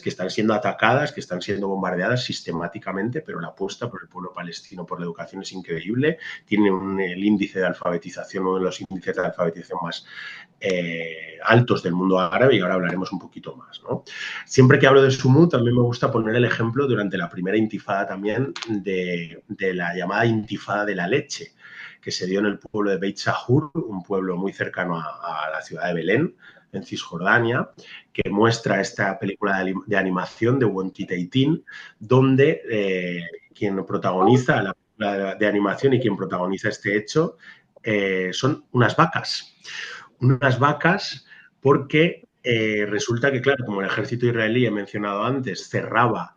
que están siendo atacadas, que están siendo bombardeadas sistemáticamente, pero la apuesta por el pueblo palestino por la educación es increíble. Tiene el índice de alfabetización, uno de los índices de alfabetización más altos del mundo árabe, y ahora hablaremos un poquito más, ¿no? Siempre que hablo de Sumud también me gusta poner el ejemplo durante la primera intifada también de la llamada intifada de la leche, que se dio en el pueblo de Beit Sahur, un pueblo muy cercano a la ciudad de Belén, en Cisjordania, que muestra esta película de animación de Wonti Teitin, donde quien protagoniza la película de animación y quien protagoniza este hecho son unas vacas. Unas vacas porque resulta que, claro, como el ejército israelí, he mencionado antes, cerraba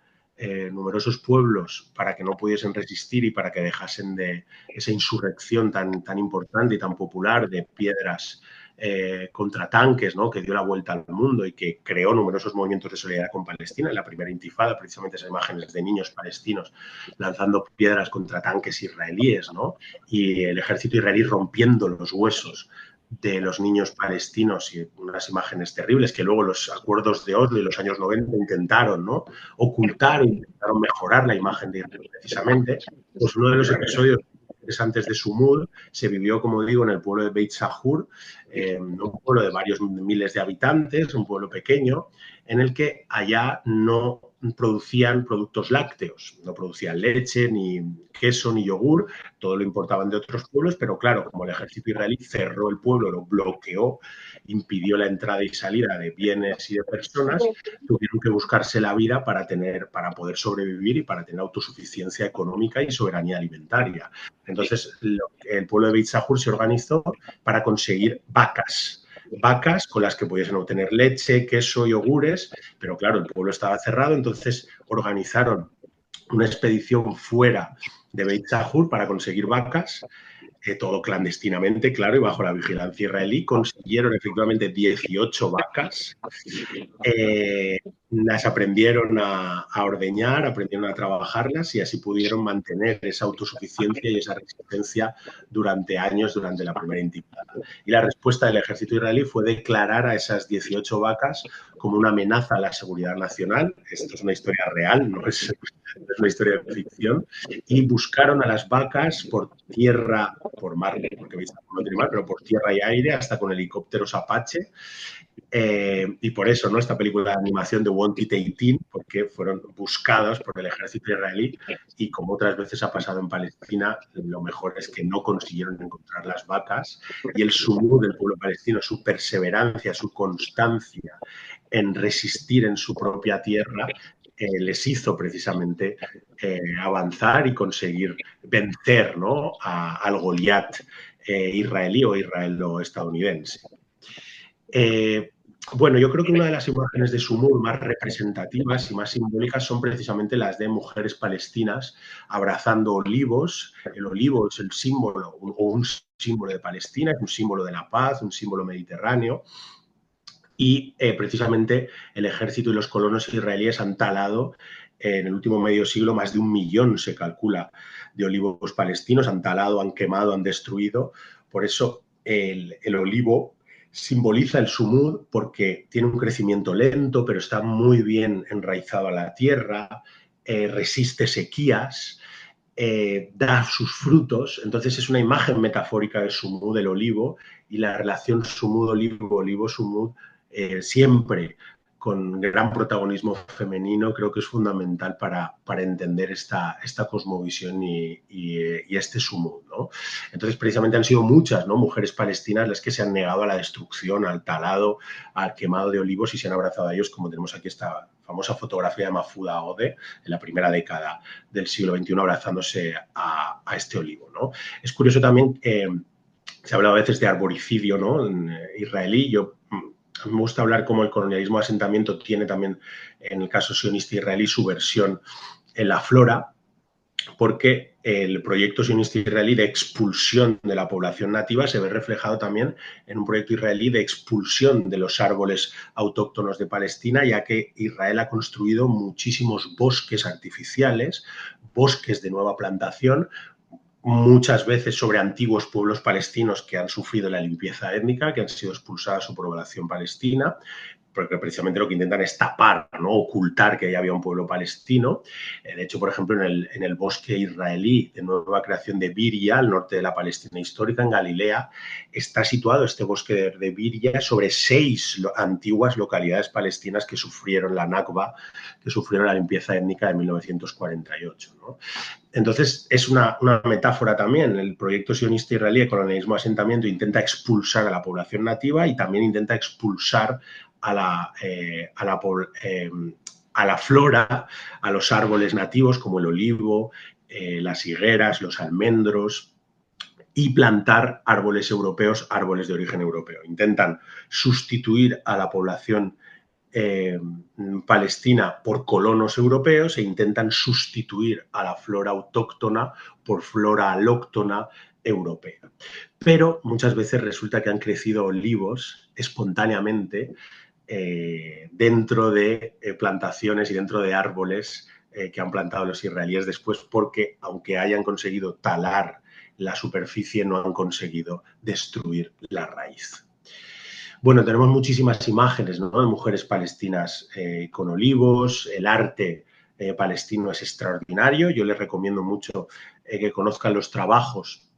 numerosos pueblos para que no pudiesen resistir y para que dejasen de esa insurrección tan importante y tan popular de piedras contra tanques, ¿no? Que dio la vuelta al mundo y que creó numerosos movimientos de solidaridad con Palestina. En la primera intifada, precisamente esas imágenes de niños palestinos lanzando piedras contra tanques israelíes, ¿no? Y el ejército israelí rompiendo los huesos de los niños palestinos y unas imágenes terribles que luego los acuerdos de Oslo y los años 90 intentaron, ¿no? Ocultar, intentaron mejorar la imagen de Israel precisamente. Pues uno de los episodios interesantes de Sumud se vivió, como digo, en el pueblo de Beit Sahur, un pueblo de varios miles de habitantes, un pueblo pequeño, en el que allá no producían productos lácteos, no producían leche, ni queso, ni yogur, todo lo importaban de otros pueblos, pero claro, como el ejército israelí cerró el pueblo, lo bloqueó, impidió la entrada y salida de bienes y de personas, tuvieron que buscarse la vida para poder sobrevivir y para tener autosuficiencia económica y soberanía alimentaria. Entonces, el pueblo de Beit Sahur se organizó para conseguir vacas con las que pudiesen obtener leche, queso, yogures, pero claro, el pueblo estaba cerrado, entonces organizaron una expedición fuera de Beit Sahur para conseguir vacas, todo clandestinamente, claro, y bajo la vigilancia israelí. Consiguieron efectivamente 18 vacas. Las aprendieron a ordeñar, aprendieron a trabajarlas y así pudieron mantener esa autosuficiencia y esa resistencia durante años, durante la primera intifada. Y la respuesta del ejército israelí fue declarar a esas 18 vacas como una amenaza a la seguridad nacional. Esto es una historia real, no es una historia de ficción. Y buscaron a las vacas por tierra, por mar, porque no tiene mar, pero por tierra y aire, hasta con helicópteros Apache. Y por eso, ¿no? Esta película de animación de Wanted 18, porque fueron buscados por el ejército israelí y como otras veces ha pasado en Palestina, lo mejor es que no consiguieron encontrar las vacas y el sumud del pueblo palestino, su perseverancia, su constancia en resistir en su propia tierra, les hizo precisamente avanzar y conseguir vencer, ¿no? al Goliat israelí o israelo-estadounidense. Bueno, yo creo que una de las imágenes de Sumud más representativas y más simbólicas son precisamente las de mujeres palestinas abrazando olivos. El olivo es el símbolo, o un símbolo de Palestina, es un símbolo de la paz, un símbolo mediterráneo. Y precisamente el ejército y los colonos israelíes han talado en el último medio siglo más de 1 millón, se calcula, de olivos palestinos. Han talado, han quemado, han destruido. Por eso el olivo simboliza el sumud porque tiene un crecimiento lento, pero está muy bien enraizado a la tierra, resiste sequías, da sus frutos. Entonces es una imagen metafórica del sumud del olivo y la relación sumud-olivo, olivo-sumud, siempre con gran protagonismo femenino, creo que es fundamental para entender esta cosmovisión y este sumud, ¿no? Entonces, precisamente han sido muchas, ¿no?, mujeres palestinas las que se han negado a la destrucción, al talado, al quemado de olivos y se han abrazado a ellos, como tenemos aquí esta famosa fotografía de Mahfouda Ode en la primera década del siglo XXI abrazándose a este olivo, ¿no? Es curioso también, se habla a veces de arboricidio, ¿no?, en israelí. Yo me gusta hablar cómo el colonialismo de asentamiento tiene también, en el caso sionista israelí, su versión en la flora, porque el proyecto sionista israelí de expulsión de la población nativa se ve reflejado también en un proyecto israelí de expulsión de los árboles autóctonos de Palestina, ya que Israel ha construido muchísimos bosques artificiales, bosques de nueva plantación, muchas veces sobre antiguos pueblos palestinos que han sufrido la limpieza étnica, que han sido expulsadas su población palestina, porque precisamente lo que intentan es tapar, ¿no?, ocultar que ya había un pueblo palestino. De hecho, por ejemplo, en el bosque israelí de nueva creación de Biria, al norte de la Palestina histórica, en Galilea, está situado este bosque de Biria sobre 6 antiguas localidades palestinas que sufrieron la Nakba, que sufrieron la limpieza étnica de 1948, ¿no? Entonces, es una metáfora también. El proyecto sionista israelí de colonialismo de asentamiento intenta expulsar a la población nativa y también intenta expulsar a la flora, a los árboles nativos como el olivo, las higueras, los almendros. y plantar árboles europeos, árboles de origen europeo. Intentan sustituir a la población palestina por colonos europeos e intentan sustituir a la flora autóctona por flora alóctona europea. Pero muchas veces resulta que han crecido olivos espontáneamente dentro de plantaciones y dentro de árboles que han plantado los israelíes después, porque aunque hayan conseguido talar la superficie, no han conseguido destruir la raíz. Bueno, tenemos muchísimas imágenes, ¿no?, de mujeres palestinas con olivos. El arte palestino es extraordinario. Yo les recomiendo mucho que conozcan los trabajos,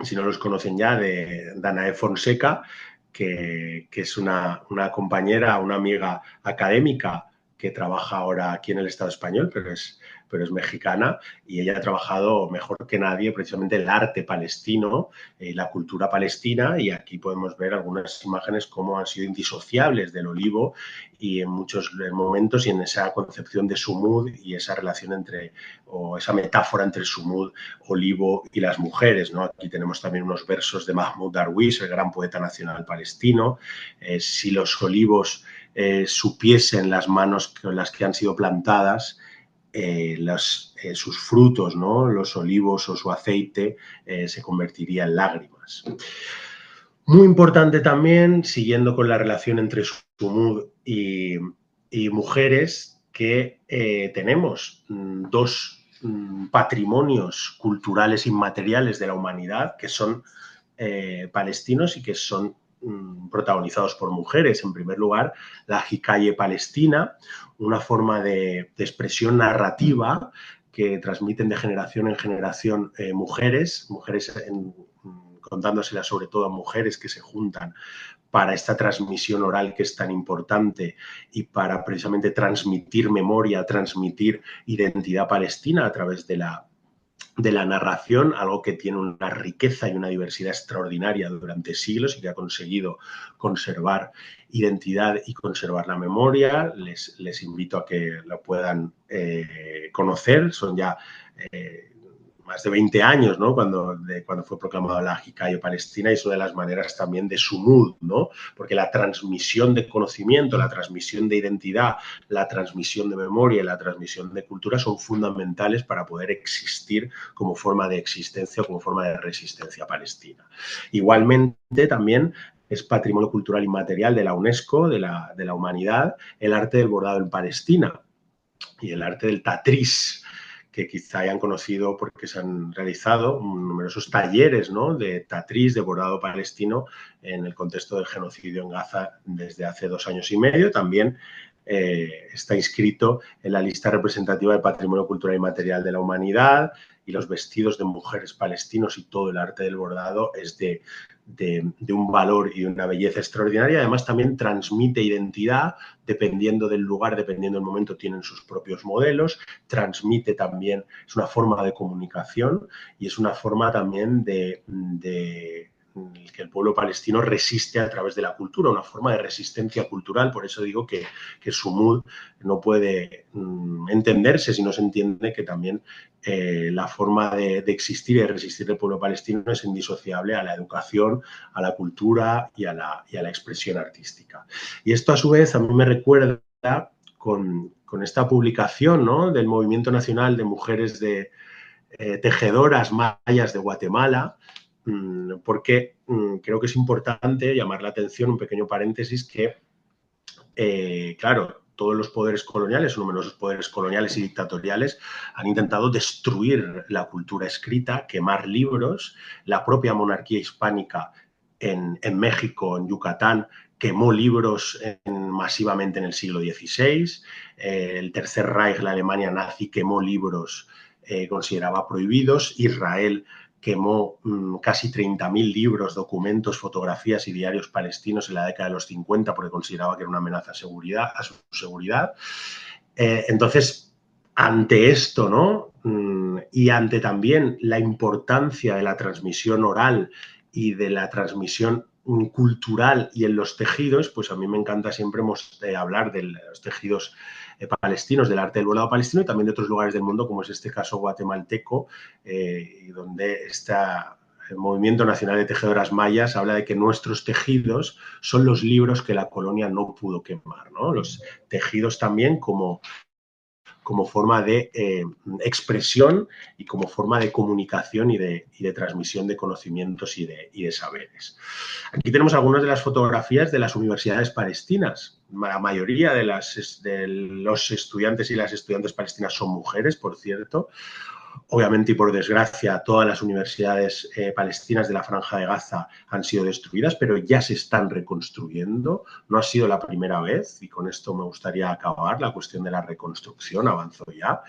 si no los conocen ya, de Danae Fonseca, que es una compañera, una amiga académica que trabaja ahora aquí en el Estado español, pero es mexicana, y ella ha trabajado mejor que nadie precisamente el arte palestino, la cultura palestina, y aquí podemos ver algunas imágenes cómo han sido indisociables del olivo y en muchos momentos, y en esa concepción de sumud y esa relación entre, o esa metáfora entre el sumud, olivo y las mujeres, ¿no? Aquí tenemos también unos versos de Mahmoud Darwish, el gran poeta nacional palestino. Si los olivos supiesen las manos con las que han sido plantadas, sus frutos, ¿no?, los olivos o su aceite, se convertiría en lágrimas. Muy importante también, siguiendo con la relación entre sumud y mujeres, que tenemos dos patrimonios culturales inmateriales de la humanidad que son palestinos y que son protagonizados por mujeres. En primer lugar, la Hikaye palestina, una forma de expresión narrativa que transmiten de generación en generación mujeres contándoselas sobre todo a mujeres que se juntan para esta transmisión oral que es tan importante y para precisamente transmitir memoria, transmitir identidad palestina a través de la narración, algo que tiene una riqueza y una diversidad extraordinaria durante siglos y que ha conseguido conservar identidad y conservar la memoria. Les invito a que lo puedan conocer. Son ya más de 20 años, ¿no?, cuando fue proclamada la Hikaye palestina, y es una de las maneras también de sumud, ¿no?, porque la transmisión de conocimiento, la transmisión de identidad, la transmisión de memoria y la transmisión de cultura son fundamentales para poder existir como forma de existencia o como forma de resistencia palestina. Igualmente, también es patrimonio cultural inmaterial de la UNESCO, de la humanidad, el arte del bordado en Palestina y el arte del tatriz, que quizá hayan conocido porque se han realizado numerosos talleres, ¿no?, de tatriz, de bordado palestino, en el contexto del genocidio en Gaza desde hace 2 años y medio. También está inscrito en la lista representativa del Patrimonio Cultural Inmaterial de la Humanidad, y los vestidos de mujeres palestinos y todo el arte del bordado es de un valor y una belleza extraordinaria. Además, también transmite identidad dependiendo del lugar, dependiendo del momento, tienen sus propios modelos. Transmite también, es una forma de comunicación y es una forma también de que el pueblo palestino resiste a través de la cultura, una forma de resistencia cultural. Por eso digo que sumud no puede entenderse si no se entiende que también la forma de existir y de resistir del pueblo palestino es indisociable a la educación, a la cultura y a la expresión artística. Y esto, a su vez, a mí me recuerda con esta publicación, ¿no?, del Movimiento Nacional de Mujeres Tejedoras Mayas de Guatemala, porque creo que es importante llamar la atención, un pequeño paréntesis, que, claro, todos los poderes coloniales, o numerosos poderes coloniales y dictatoriales, han intentado destruir la cultura escrita, quemar libros. La propia monarquía hispánica en México, en Yucatán, quemó libros masivamente en el siglo XVI. El Tercer Reich, la Alemania nazi, quemó libros consideraba prohibidos. Israel quemó casi 30.000 libros, documentos, fotografías y diarios palestinos en la década de los 50 porque consideraba que era una amenaza a su seguridad. Entonces, ante esto, ¿no?, y ante también la importancia de la transmisión oral y de la transmisión cultural y en los tejidos, pues a mí me encanta siempre hablar de los tejidos palestinos, del arte del bordado palestino, y también de otros lugares del mundo, como es este caso guatemalteco, donde el Movimiento Nacional de Tejedoras Mayas habla de que nuestros tejidos son los libros que la colonia no pudo quemar, ¿no? Los tejidos también como forma de expresión y como forma de comunicación y de transmisión de conocimientos y de saberes. Aquí tenemos algunas de las fotografías de las universidades palestinas. La mayoría de los estudiantes y las estudiantes palestinas son mujeres, por cierto. Obviamente y por desgracia, todas las universidades palestinas de la Franja de Gaza han sido destruidas, pero ya se están reconstruyendo. No ha sido la primera vez y con esto me gustaría acabar la cuestión de la reconstrucción. Avanzo ya.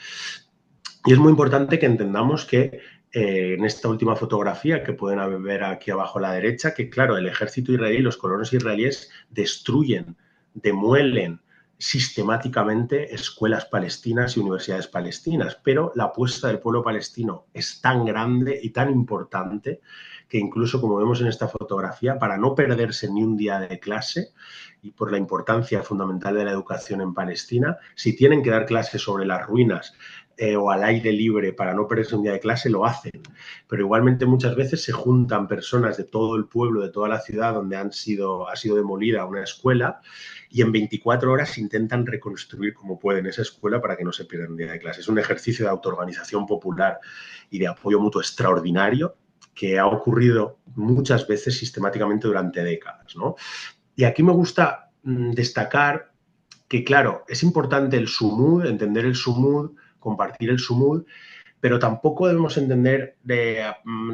Y es muy importante que entendamos que en esta última fotografía que pueden ver aquí abajo a la derecha, que claro, el ejército israelí, los colonos israelíes destruyen, demuelen sistemáticamente escuelas palestinas y universidades palestinas, pero la apuesta del pueblo palestino es tan grande y tan importante que incluso, como vemos en esta fotografía, para no perderse ni un día de clase y por la importancia fundamental de la educación en Palestina, si tienen que dar clases sobre las ruinas o al aire libre para no perderse un día de clase, lo hacen. Pero igualmente muchas veces se juntan personas de todo el pueblo, de toda la ciudad donde ha sido demolida una escuela y en 24 horas intentan reconstruir como pueden esa escuela para que no se pierda un día de clase. Es un ejercicio de autoorganización popular y de apoyo mutuo extraordinario que ha ocurrido muchas veces sistemáticamente durante décadas, ¿no? Y aquí me gusta destacar que, claro, es importante el sumud, entender el sumud, compartir el sumud, pero tampoco debemos entender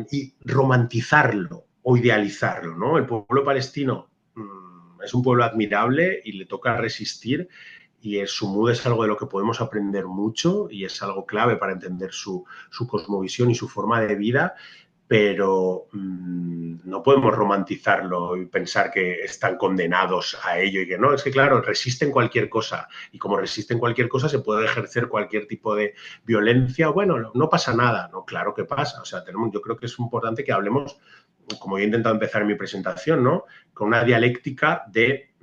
y romantizarlo o idealizarlo, ¿no? El pueblo palestino es un pueblo admirable y le toca resistir y el sumud es algo de lo que podemos aprender mucho y es algo clave para entender su cosmovisión y su forma de vida, pero no podemos romantizarlo y pensar que están condenados a ello y que no. Es que, claro, resisten cualquier cosa y como resisten cualquier cosa se puede ejercer cualquier tipo de violencia. Bueno, no pasa nada. No, claro que pasa. O sea, yo creo que es importante que hablemos, como he intentado empezar en mi presentación, ¿no? Con una dialéctica de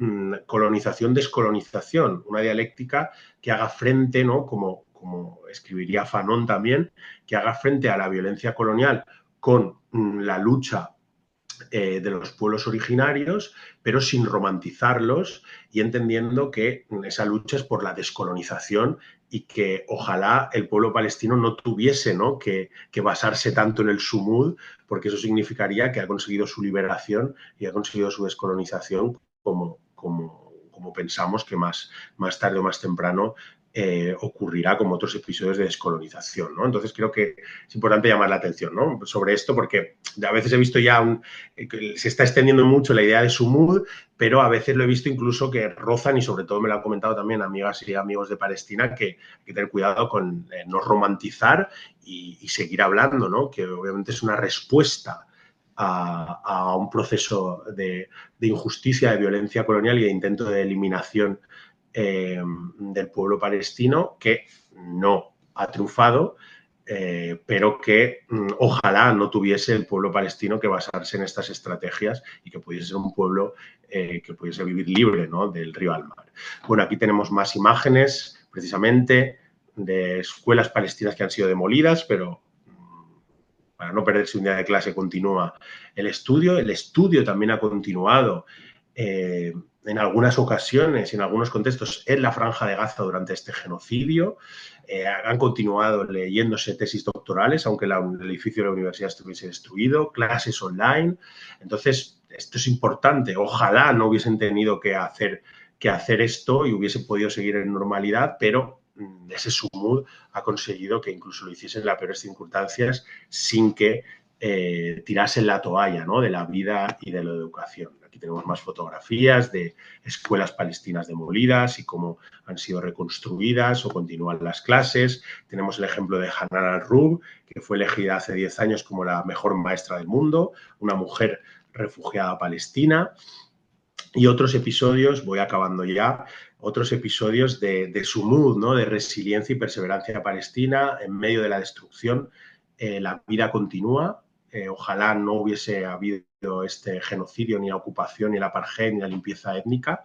colonización-descolonización, una dialéctica que haga frente, ¿no? Como escribiría Fanon también, que haga frente a la violencia colonial con la lucha de los pueblos originarios, pero sin romantizarlos y entendiendo que esa lucha es por la descolonización y que ojalá el pueblo palestino no tuviese, ¿no?, que basarse tanto en el sumud, porque eso significaría que ha conseguido su liberación y ha conseguido su descolonización como pensamos que más tarde o más temprano ocurrirá como otros episodios de descolonización, ¿no? Entonces creo que es importante llamar la atención, ¿no?, sobre esto, porque a veces he visto ya se está extendiendo mucho la idea de sumud, pero a veces lo he visto incluso que rozan, y sobre todo me lo han comentado también amigas y amigos de Palestina, que hay que tener cuidado con no romantizar y seguir hablando, ¿no?, que obviamente es una respuesta a un proceso de injusticia, de violencia colonial y de intento de eliminación del pueblo palestino que no ha triunfado, pero que ojalá no tuviese el pueblo palestino que basarse en estas estrategias y que pudiese ser un pueblo que pudiese vivir libre, ¿no?, del río al mar. Bueno, aquí tenemos más imágenes precisamente de escuelas palestinas que han sido demolidas, pero para no perderse un día de clase continúa el estudio. El estudio también ha continuado en algunas ocasiones y en algunos contextos en la Franja de Gaza durante este genocidio. Han continuado leyéndose tesis doctorales, aunque el edificio de la universidad estuviese destruido, clases online. Entonces, esto es importante. Ojalá no hubiesen tenido que hacer esto y hubiese podido seguir en normalidad, pero ese sumud ha conseguido que incluso lo hiciesen en las peores circunstancias sin que tirasen la toalla, ¿no?, de la vida y de la educación. Aquí tenemos más fotografías de escuelas palestinas demolidas y cómo han sido reconstruidas o continúan las clases. Tenemos el ejemplo de Hanan al-Rub, que fue elegida hace 10 años como la mejor maestra del mundo, una mujer refugiada palestina. Y otros episodios, voy acabando ya, otros episodios de sumud, ¿no?, de resiliencia y perseverancia palestina en medio de la destrucción. La vida continúa ojalá no hubiese habido este genocidio, ni la ocupación, ni la apartheid, ni la limpieza étnica,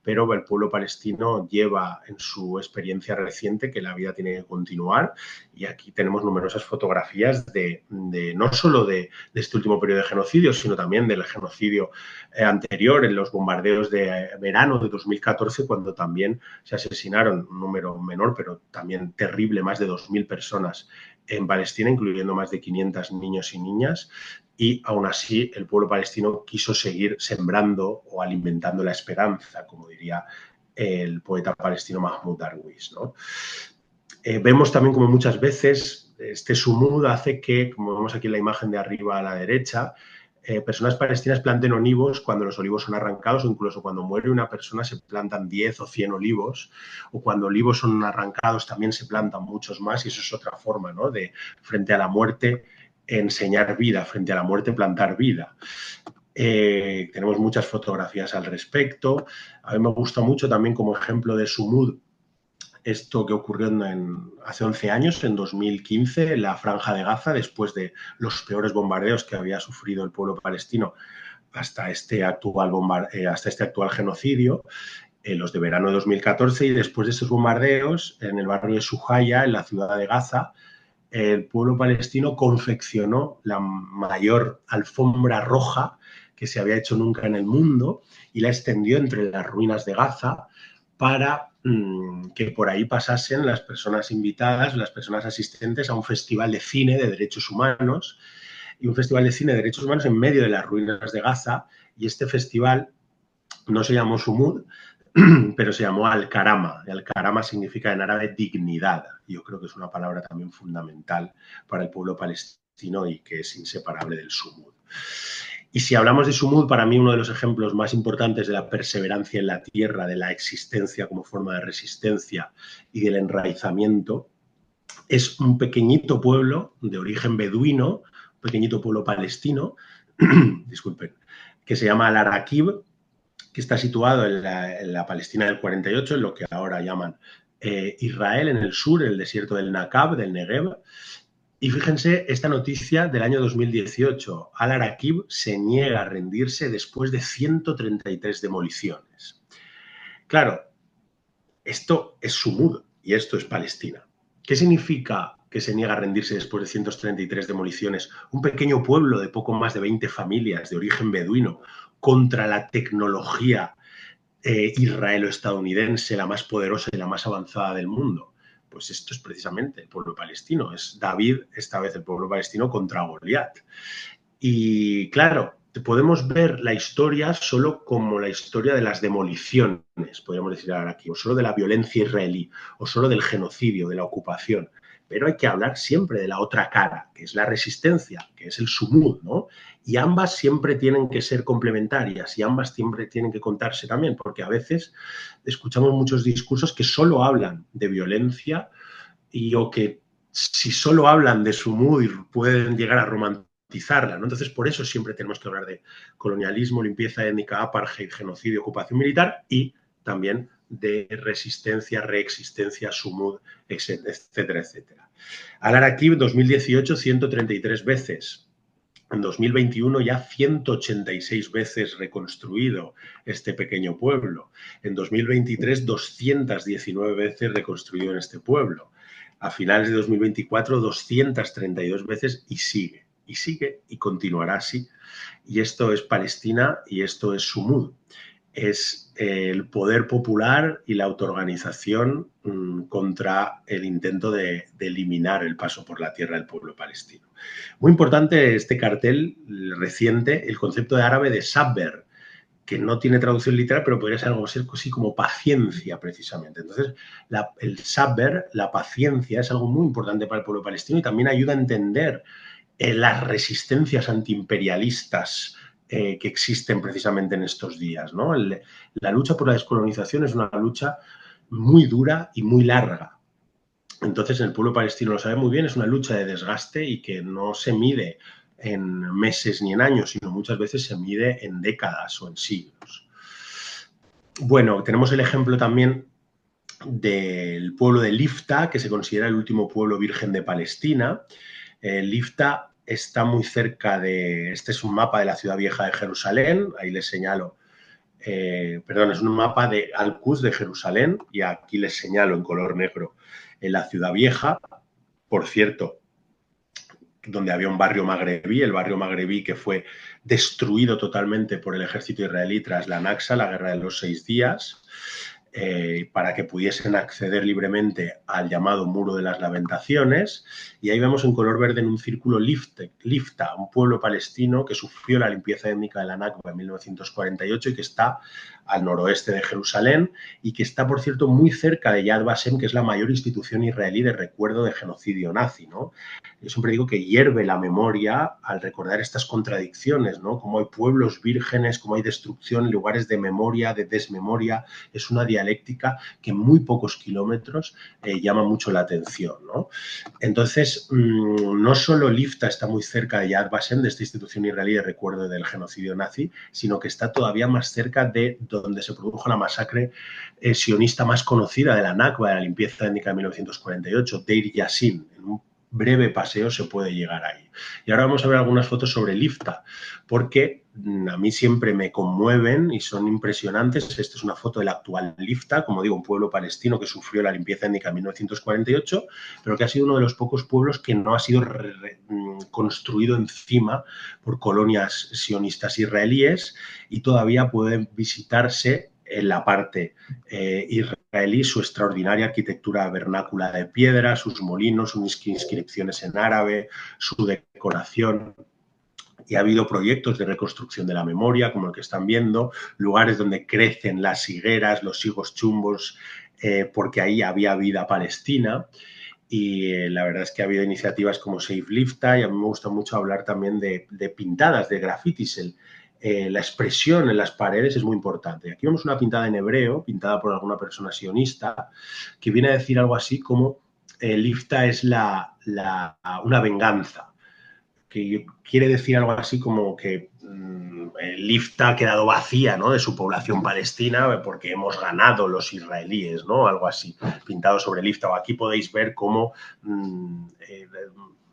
pero el pueblo palestino lleva en su experiencia reciente que la vida tiene que continuar, y aquí tenemos numerosas fotografías no solo de este último periodo de genocidio, sino también del genocidio anterior, en los bombardeos de verano de 2014, cuando también se asesinaron un número menor, pero también terrible, más de 2.000 personas en Palestina, incluyendo más de 500 niños y niñas, y aún así el pueblo palestino quiso seguir sembrando o alimentando la esperanza, como diría el poeta palestino Mahmoud Darwish, ¿no? Vemos también como muchas veces este sumud hace que, como vemos aquí en la imagen de arriba a la derecha, personas palestinas planten olivos cuando los olivos son arrancados, o incluso cuando muere una persona se plantan 10 o 100 olivos, o cuando olivos son arrancados también se plantan muchos más, y eso es otra forma, ¿no?, de, frente a la muerte, enseñar vida, frente a la muerte, plantar vida. Tenemos muchas fotografías al respecto. A mí me gusta mucho también como ejemplo de sumud esto que ocurrió hace 11 años, en 2015, en la Franja de Gaza, después de los peores bombardeos que había sufrido el pueblo palestino hasta este actual genocidio, los de verano de 2014, y después de esos bombardeos, en el barrio de Sujaya, en la ciudad de Gaza, el pueblo palestino confeccionó la mayor alfombra roja que se había hecho nunca en el mundo y la extendió entre las ruinas de Gaza para que por ahí pasasen las personas invitadas, las personas asistentes a un festival de cine de derechos humanos, y un festival de cine de derechos humanos en medio de las ruinas de Gaza. Y este festival no se llamó Sumud, pero se llamó Al-Karama. Al-Karama significa en árabe dignidad. Yo creo que es una palabra también fundamental para el pueblo palestino y que es inseparable del Sumud. Y si hablamos de sumud, para mí uno de los ejemplos más importantes de la perseverancia en la tierra, de la existencia como forma de resistencia y del enraizamiento, es un pequeñito pueblo de origen beduino, un pequeñito pueblo palestino, disculpen, que se llama Al-Araqib, que está situado en la Palestina del 48, en lo que ahora llaman Israel, en el sur, en el desierto del Nakab, del Negev. Y fíjense esta noticia del año 2018. Al-Araqib se niega a rendirse después de 133 demoliciones. Claro, esto es Sumud y esto es Palestina. ¿Qué significa que se niega a rendirse después de 133 demoliciones? Un pequeño pueblo de poco más de 20 familias de origen beduino contra la tecnología israelo-estadounidense, la más poderosa y la más avanzada del mundo. Pues esto es precisamente el pueblo palestino, es David, esta vez el pueblo palestino contra Goliat. Y claro, podemos ver la historia solo como la historia de las demoliciones, podríamos decir ahora aquí, o solo de la violencia israelí, o solo del genocidio, de la ocupación. Pero hay que hablar siempre de la otra cara, que es la resistencia, que es el sumud, ¿no? Y ambas siempre tienen que ser complementarias y ambas siempre tienen que contarse también, porque a veces escuchamos muchos discursos que solo hablan de violencia o que si solo hablan de sumud pueden llegar a romantizarla, ¿no? Entonces, por eso siempre tenemos que hablar de colonialismo, limpieza étnica, apartheid, genocidio, ocupación militar y también de resistencia, reexistencia, sumud, etcétera, etcétera. Al-Araqib, 2018, 133 veces. En 2021 ya 186 veces reconstruido este pequeño pueblo. En 2023, 219 veces reconstruido en este pueblo. A finales de 2024, 232 veces y sigue y continuará así. Y esto es Palestina y esto es Sumud. Es el poder popular y la autoorganización contra el intento de eliminar el paso por la tierra del pueblo palestino. Muy importante este cartel reciente, el concepto de árabe de sabber, que no tiene traducción literal, pero podría ser algo así como paciencia, precisamente. Entonces, el sabber, la paciencia, es algo muy importante para el pueblo palestino y también ayuda a entender las resistencias antiimperialistas que existen precisamente en estos días, ¿no? La lucha por la descolonización es una lucha muy dura y muy larga. Entonces, el pueblo palestino lo sabe muy bien, es una lucha de desgaste y que no se mide en meses ni en años, sino muchas veces se mide en décadas o en siglos. Bueno, tenemos el ejemplo también del pueblo de Lifta, que se considera el último pueblo virgen de Palestina. Lifta está muy cerca de, este es un mapa de la ciudad vieja de Jerusalén, ahí les señalo, perdón, es un mapa de Al-Quds de Jerusalén y aquí les señalo en color negro en la ciudad vieja, por cierto, donde había un barrio magrebí, el barrio magrebí que fue destruido totalmente por el ejército israelí tras la Nakba, la guerra de los 6 días, para que pudiesen acceder libremente al llamado Muro de las Lamentaciones. Y ahí vemos en color verde en un círculo Lifta, un pueblo palestino que sufrió la limpieza étnica de la Nakba en 1948 y que está al noroeste de Jerusalén y que está, por cierto, muy cerca de Yad Vashem, que es la mayor institución israelí de recuerdo de genocidio nazi, ¿no? Yo siempre digo que hierve la memoria al recordar estas contradicciones, ¿no? Como hay pueblos vírgenes, como hay destrucción, lugares de memoria, de desmemoria. Es una dialéctica que en muy pocos kilómetros llama mucho la atención, ¿no? Entonces, no solo Lifta está muy cerca de Yad Vashem, de esta institución israelí de recuerdo del genocidio nazi, sino que está todavía más cerca de donde se produjo la masacre sionista más conocida de la Nakba, de la limpieza étnica de 1948, Deir Yassin, en un breve paseo se puede llegar ahí. Y ahora vamos a ver algunas fotos sobre Lifta, porque a mí siempre me conmueven y son impresionantes. Esta es una foto del actual Lifta, como digo, un pueblo palestino que sufrió la limpieza étnica en 1948, pero que ha sido uno de los pocos pueblos que no ha sido construido encima por colonias sionistas israelíes y todavía puede visitarse en la parte israelí su extraordinaria arquitectura vernácula de piedra, sus molinos, sus inscripciones en árabe, su decoración. Y ha habido proyectos de reconstrucción de la memoria, como el que están viendo, lugares donde crecen las higueras, los higos chumbos, porque ahí había vida palestina. Y la verdad es que ha habido iniciativas como Save Lifta y a mí me gusta mucho hablar también de pintadas, de grafitis. La expresión en las paredes es muy importante. Aquí vemos una pintada en hebreo, pintada por alguna persona sionista, que viene a decir algo así como Lifta es una venganza, que quiere decir algo así como que Lifta ha quedado vacía, ¿no?, de su población palestina porque hemos ganado los israelíes, ¿no?, algo así, pintado sobre Lifta. O aquí podéis ver cómo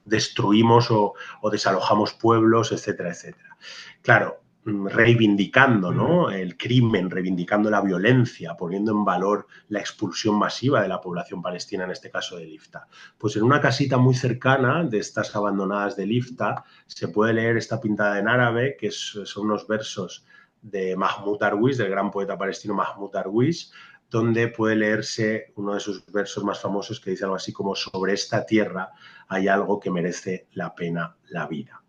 destruimos o desalojamos pueblos, etcétera, etcétera. Claro, reivindicando, ¿no?, el crimen, reivindicando la violencia, poniendo en valor la expulsión masiva de la población palestina, en este caso de Lifta. Pues en una casita muy cercana de estas abandonadas de Lifta se puede leer esta pintada en árabe, que son unos versos de Mahmoud Darwish, del gran poeta palestino Mahmoud Darwish, donde puede leerse uno de sus versos más famosos que dice algo así como: sobre esta tierra hay algo que merece la pena la vida.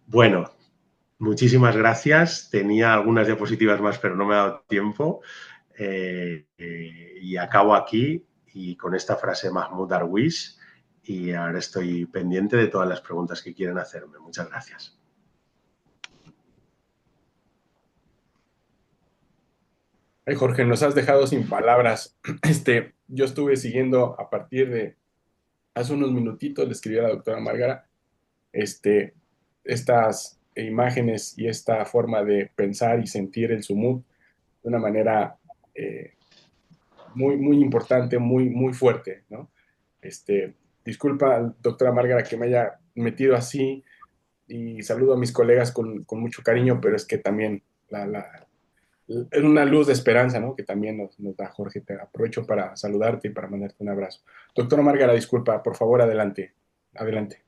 Bueno, muchísimas gracias. Tenía algunas diapositivas más, pero no me ha dado tiempo. Y acabo aquí y con esta frase de Mahmoud Darwish, y ahora estoy pendiente de todas las preguntas que quieran hacerme. Muchas gracias. Ay, Jorge, nos has dejado sin palabras. Yo estuve siguiendo a partir de hace unos minutitos, le escribí a la doctora Márgara, estas imágenes y esta forma de pensar y sentir el sumud de una manera muy, muy importante, muy, muy fuerte, ¿no? Disculpa, doctora Márgara, que me haya metido así y saludo a mis colegas con mucho cariño, pero es que también es una luz de esperanza, ¿no?, que también nos da Jorge. Te aprovecho para saludarte y para mandarte un abrazo. Doctora Márgara, disculpa, por favor, adelante. Adelante.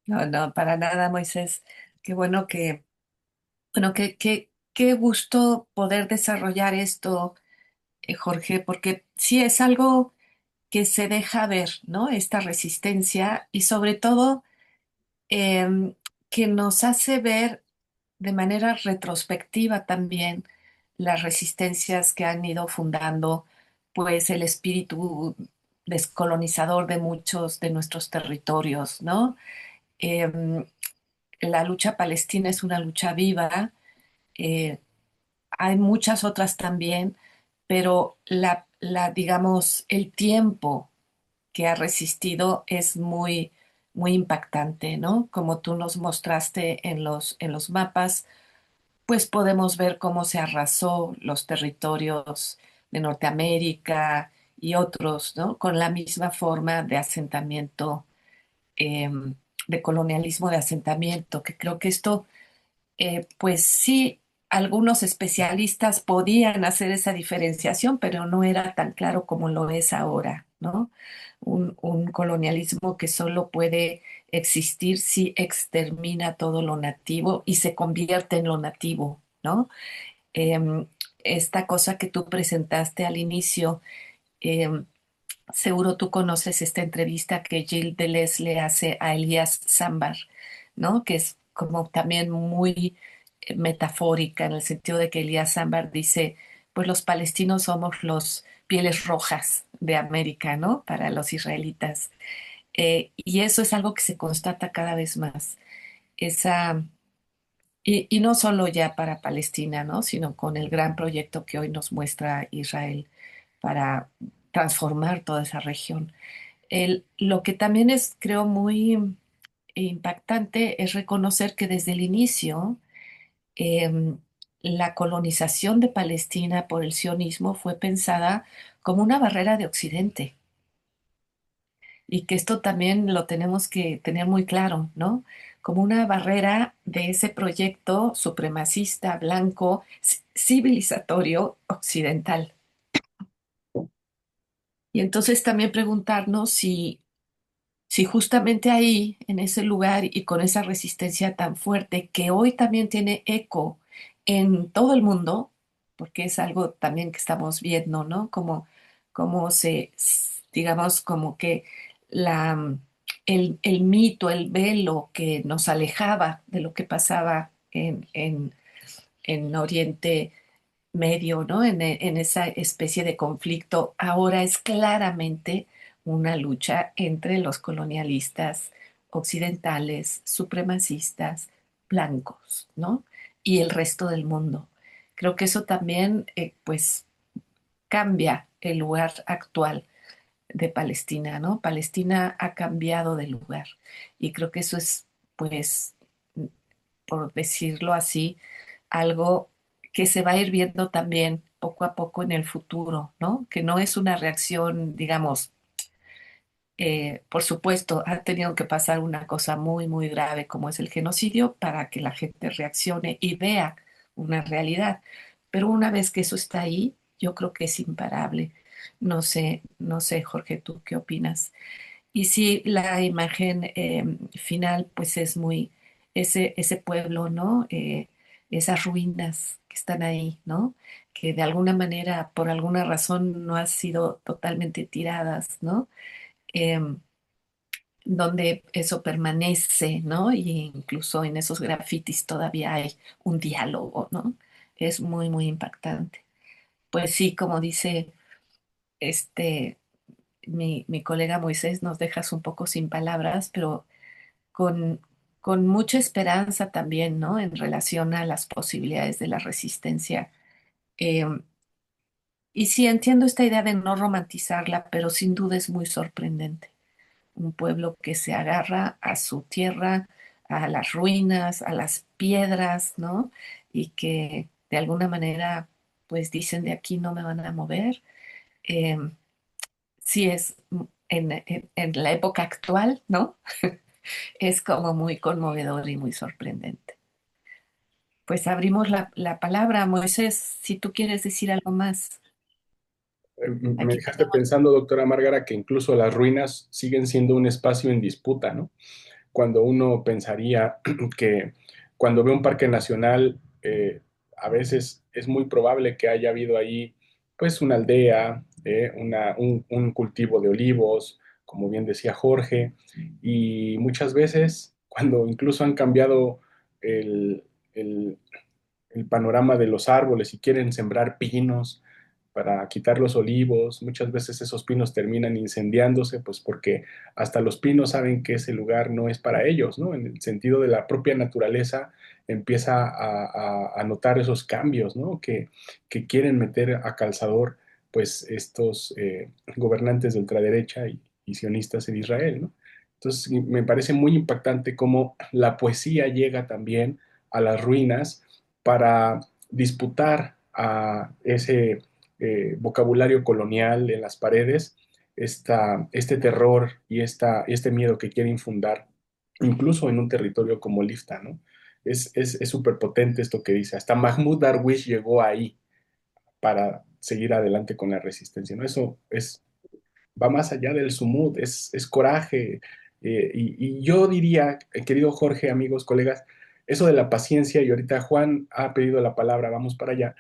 No, no, para nada, Moisés. Qué bueno qué gusto poder desarrollar esto, Jorge, porque sí es algo que se deja ver, ¿no? Esta resistencia y sobre todo em, que nos hace ver de manera retrospectiva también las resistencias que han ido fundando, pues el espíritu descolonizador de muchos de nuestros territorios, ¿no? Em, la lucha palestina es una lucha viva, eh, hay muchas otras también, pero digamos, el tiempo que ha resistido es muy, muy impactante, ¿no? Como tú nos mostraste en los mapas, pues podemos ver cómo se arrasó los territorios de Norteamérica y otros, ¿no?, con la misma forma de asentamiento de colonialismo de asentamiento, que creo que esto, pues sí, algunos especialistas podían hacer esa diferenciación, pero no era tan claro como lo es ahora, ¿no? Un colonialismo que solo puede existir si extermina todo lo nativo y se convierte en lo nativo, ¿no? Em, Esta cosa que tú presentaste al inicio, em, seguro tú conoces esta entrevista que Gilles Deleuze le hace a Elias Sambar, ¿no? Que es como también muy metafórica en el sentido de que Elias Sambar dice, pues los palestinos somos los pieles rojas de América, ¿no? Para los israelitas. Y eso es algo que se constata cada vez más. Esa, y no solo ya para Palestina, ¿no? Sino con el gran proyecto que hoy nos muestra Israel para transformar toda esa región. Lo que también es, creo, muy impactante es reconocer que desde el inicio em, la colonización de Palestina por el sionismo fue pensada como una barrera de Occidente y que esto también lo tenemos que tener muy claro, ¿no? Como una barrera de ese proyecto supremacista, blanco, civilizatorio occidental. Y entonces también preguntarnos si justamente ahí, en ese lugar y con esa resistencia tan fuerte que hoy también tiene eco en todo el mundo, porque es algo también que estamos viendo, ¿no? Como digamos, como que la, el mito, el velo que nos alejaba de lo que pasaba en Oriente Medio, ¿no? En esa especie de conflicto, ahora es claramente una lucha entre los colonialistas occidentales, supremacistas, blancos, ¿no? Y el resto del mundo. Creo que eso también, pues, cambia el lugar actual de Palestina, ¿no? Palestina ha cambiado de lugar y creo que eso es, pues, por decirlo así, algo que se va a ir viendo también poco a poco en el futuro, ¿no? Que no es una reacción, digamos, por supuesto, ha tenido que pasar una cosa muy, muy grave como es el genocidio para que la gente reaccione y vea una realidad. Pero una vez que eso está ahí, yo creo que es imparable. No sé, Jorge, ¿tú qué opinas? Y sí, la imagen final, pues es muy, ese pueblo, ¿no? Esas ruinas que están ahí, ¿no? Que de alguna manera, por alguna razón, no han sido totalmente tiradas, ¿no? Em, Donde eso permanece, ¿no? Y incluso en esos grafitis todavía hay un diálogo, ¿no? Es muy, muy impactante. Pues sí, como dice este, mi colega Moisés, nos dejas un poco sin palabras, pero con, con mucha esperanza también, ¿no? En relación a las posibilidades de la resistencia. Eh, y sí, entiendo esta idea de no romantizarla, pero sin duda es muy sorprendente. Un pueblo que se agarra a su tierra, a las ruinas, a las piedras, ¿no? Y que de alguna manera, pues dicen de aquí no me van a mover. Eh, sí es en la época actual, ¿no? Es como muy conmovedor y muy sorprendente. Pues abrimos la palabra. Moisés, si tú quieres decir algo más, Me aquí dejaste tenemos. pensando, doctora Márgara, que incluso las ruinas siguen siendo un espacio en disputa, ¿no? Cuando uno pensaría que cuando ve un parque nacional, a veces es muy probable que haya habido ahí, pues, una aldea, un cultivo de olivos, como bien decía Jorge, y muchas veces, cuando incluso han cambiado el, el el panorama de los árboles y quieren sembrar pinos para quitar los olivos. Muchas veces esos pinos terminan incendiándose, pues porque hasta los pinos saben que ese lugar no es para ellos, ¿no? En el sentido de la propia naturaleza empieza a notar esos cambios, ¿no? Que quieren meter a calzador, pues estos gobernantes de ultraderecha y sionistas en Israel, ¿no? Entonces, me parece muy impactante cómo la poesía llega también a las ruinas para disputar a ese vocabulario colonial en las paredes, este terror y este miedo que quiere infundar incluso en un territorio como Lifta, ¿no? Es súper potente esto que dice. Hasta Mahmoud Darwish llegó ahí para seguir adelante con la resistencia, ¿no? Eso va más allá del sumud, es coraje. Y yo diría, querido Jorge, amigos, colegas, eso de la paciencia, y ahorita Juan ha pedido la palabra, vamos para allá.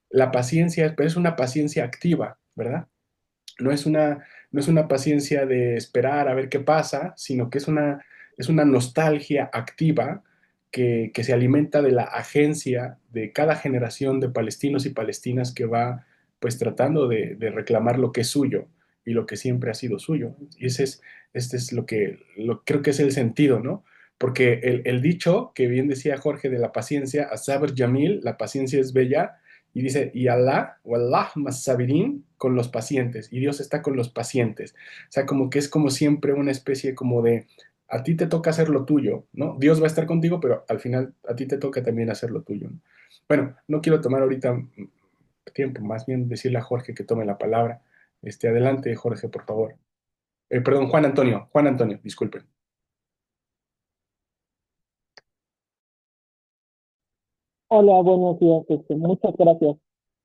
La paciencia, pero es una paciencia activa, ¿verdad? No es una, no es una paciencia de esperar a ver qué pasa, sino que es una nostalgia activa que se alimenta de la agencia de cada generación de palestinos y palestinas que va pues tratando de reclamar lo que es suyo y lo que siempre ha sido suyo. Y este es creo que es el sentido, ¿no? Porque el dicho que bien decía Jorge de la paciencia, As-sabr Jamil, la paciencia es bella, y dice, y Allah, o Allah sabirin, con los pacientes, y Dios está con los pacientes. O sea, como que es como siempre una especie como de, a ti te toca hacer lo tuyo, ¿no? Dios va a estar contigo, pero al final a ti te toca también hacer lo tuyo, ¿no? Bueno, no quiero tomar ahorita tiempo, más bien decirle a Jorge que tome la palabra. Adelante, Jorge, por favor. Perdón, Juan Antonio, disculpen. Hola, buenos días. Muchas gracias.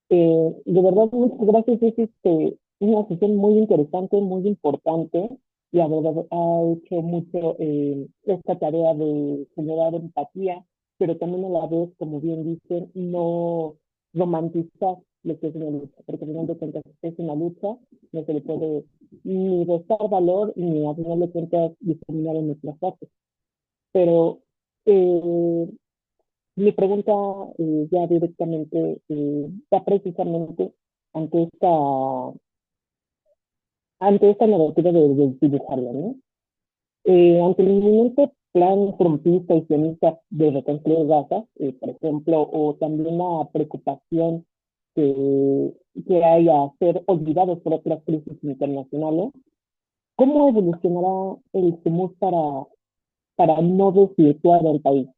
De verdad, muchas gracias. Es una sesión muy interesante, muy importante, y la verdad ha hecho mucho esta tarea de generar empatía, pero también a la vez, como bien dicen, no romantizar lo que es una lucha, porque al final de cuentas es una lucha, no se le puede ni restar valor ni al final de cuentas discriminar en nuestras partes. Pero eh, mi pregunta ya directamente va precisamente ante ante esta narrativa de dibujarla, ¿no? Ante el inminente plan frontista y sionista de reconstruir Gaza, por ejemplo, o también la preocupación que, que hay a ser olvidados por otras crisis internacionales, ¿cómo evolucionará el SUMUS para no desvirtuar al país?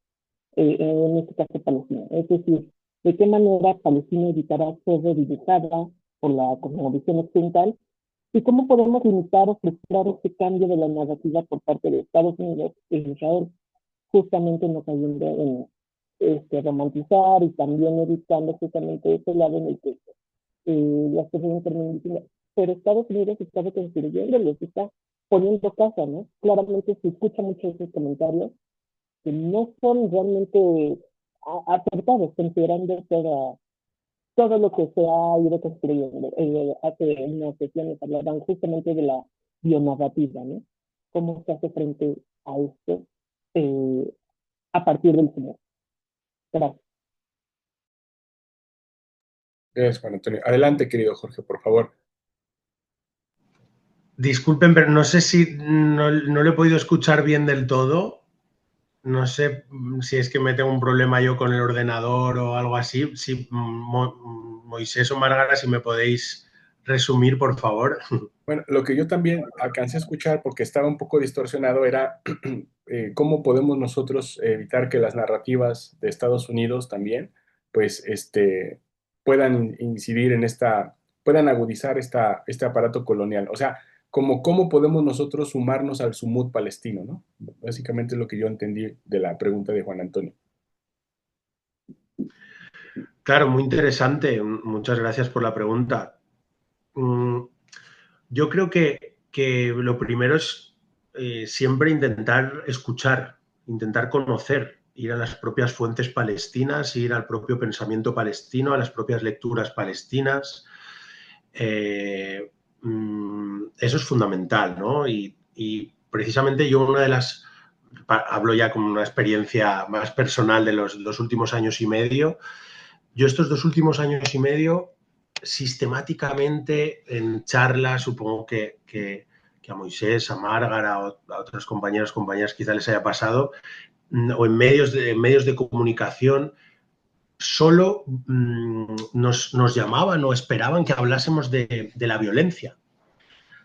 En este caso Palestina. Es decir, de qué manera Palestina evitará ser redibujada por la cosmovisión occidental y cómo podemos limitar o frustrar este cambio de la narrativa por parte de Estados Unidos e Israel, justamente no cayendo en romantizar y también evitando justamente ese lado en el que las personas terminan diciendo, pero Estados Unidos está reconstruyendo, les está poniendo casa, ¿no? Claramente se escucha mucho esos comentarios que no son realmente acertados, considerando todo lo que se ha ido construyendo. Hace unas sesiones hablaban justamente de la bionarrativa, ¿no? Cómo se hace frente a esto eh, a partir del Señor. Gracias. Gracias, Juan Antonio. Adelante, querido Jorge, por favor. Disculpen, pero no sé si no lo he podido escuchar bien del todo. No sé si es que me tengo un problema yo con el ordenador o algo así. Si Moisés o Margara, si me podéis resumir, por favor. Bueno, lo que yo también alcancé a escuchar, porque estaba un poco distorsionado, era cómo podemos nosotros evitar que las narrativas de Estados Unidos también, pues, puedan incidir en puedan agudizar este aparato colonial. O sea, como cómo podemos nosotros sumarnos al sumud palestino, ¿no? Básicamente es lo que yo entendí de la pregunta de Juan Antonio. Claro, muy interesante. Muchas gracias por la pregunta. Yo creo que lo primero es siempre intentar escuchar, intentar conocer, ir a las propias fuentes palestinas, ir al propio pensamiento palestino, a las propias lecturas palestinas. Eso es fundamental, ¿no? Y precisamente yo hablo ya con una experiencia más personal de los últimos años y medio. Yo estos 2 últimos años y medio sistemáticamente en charlas, supongo que a Moisés, a Márgara, a otros compañeras quizá les haya pasado, o en medios de comunicación, solo nos llamaban o esperaban que hablásemos de la violencia,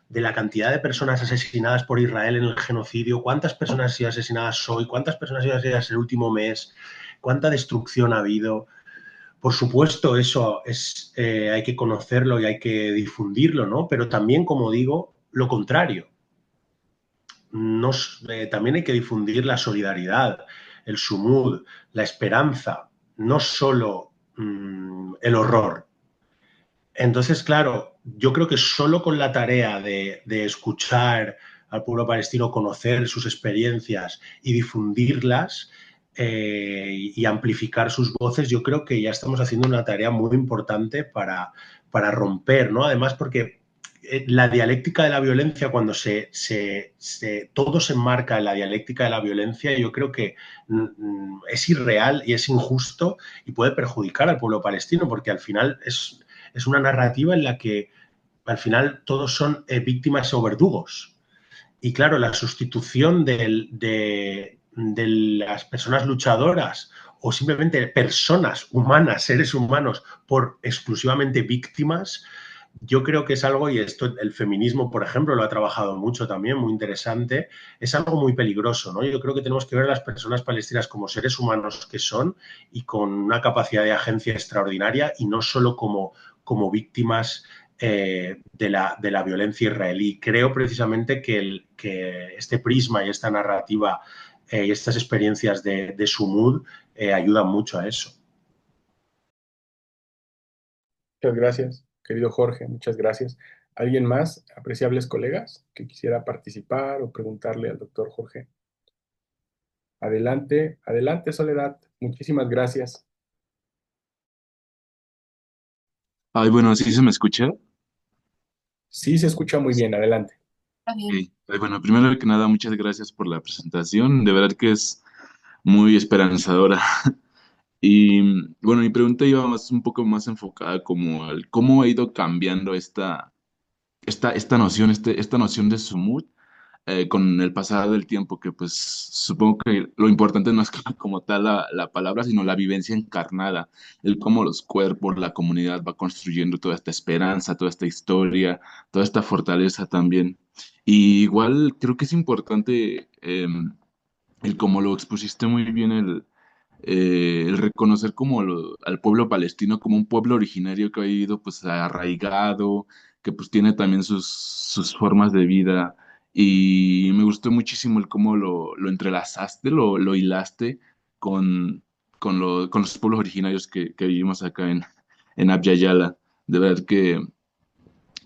de la cantidad de personas asesinadas por Israel en el genocidio, cuántas personas han sido asesinadas hoy, cuántas personas han sido asesinadas el último mes, cuánta destrucción ha habido. Por supuesto, eso hay que conocerlo y hay que difundirlo, ¿no? Pero también, como digo, lo contrario. también hay que difundir la solidaridad, el sumud, la esperanza, no solo el horror. Entonces, claro, yo creo que solo con la tarea de escuchar al pueblo palestino, conocer sus experiencias y difundirlas y amplificar sus voces, yo creo que ya estamos haciendo una tarea muy importante para romper, ¿no? Además, porque la dialéctica de la violencia, cuando todo se enmarca en la dialéctica de la violencia, yo creo que es irreal y es injusto y puede perjudicar al pueblo palestino, porque al final es una narrativa en la que al final todos son víctimas o verdugos. Y claro, la sustitución de las personas luchadoras o simplemente personas humanas, seres humanos, por exclusivamente víctimas, yo creo que es algo, y esto el feminismo, por ejemplo, lo ha trabajado mucho también, muy interesante, es algo muy peligroso, ¿no? Yo creo que tenemos que ver a las personas palestinas como seres humanos que son y con una capacidad de agencia extraordinaria y no solo como víctimas de la violencia israelí. Creo precisamente que este prisma y esta narrativa y estas experiencias de Sumud ayudan mucho a eso. Muchas gracias, querido Jorge, muchas gracias. ¿Alguien más, apreciables colegas, que quisiera participar o preguntarle al doctor Jorge? Adelante, adelante, Soledad. Muchísimas gracias. Ay, bueno, ¿sí se me escucha? Sí, se escucha muy bien, adelante. Está Ok. bien. Ay, bueno, primero que nada, muchas gracias por la presentación. De verdad que es muy esperanzadora. Y bueno, mi pregunta iba más un poco más enfocada como al cómo ha ido cambiando esta noción, esta noción de sumut con el pasar del tiempo, que pues supongo que lo importante no es como tal la palabra, sino la vivencia encarnada, el cómo los cuerpos, la comunidad va construyendo toda esta esperanza, toda esta historia, toda esta fortaleza también. Y igual creo que es importante el como lo expusiste muy bien, el reconocer como al pueblo palestino como un pueblo originario que ha vivido pues arraigado, que pues tiene también sus formas de vida. Y me gustó muchísimo el cómo lo entrelazaste, lo hilaste con, con los pueblos originarios que vivimos acá en Abya Yala. De verdad que,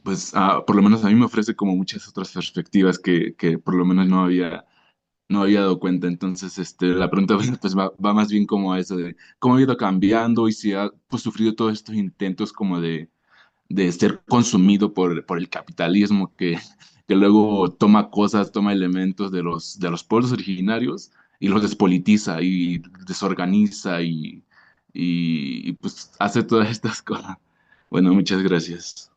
pues, por lo menos a mí me ofrece como muchas otras perspectivas que por lo menos no había dado cuenta. Entonces, la pregunta pues, va más bien como a eso de cómo ha ido cambiando y si ha pues, sufrido todos estos intentos como de ser consumido por el capitalismo que luego toma cosas, toma elementos de los pueblos originarios y los despolitiza y desorganiza y, pues hace todas estas cosas. Bueno, muchas gracias.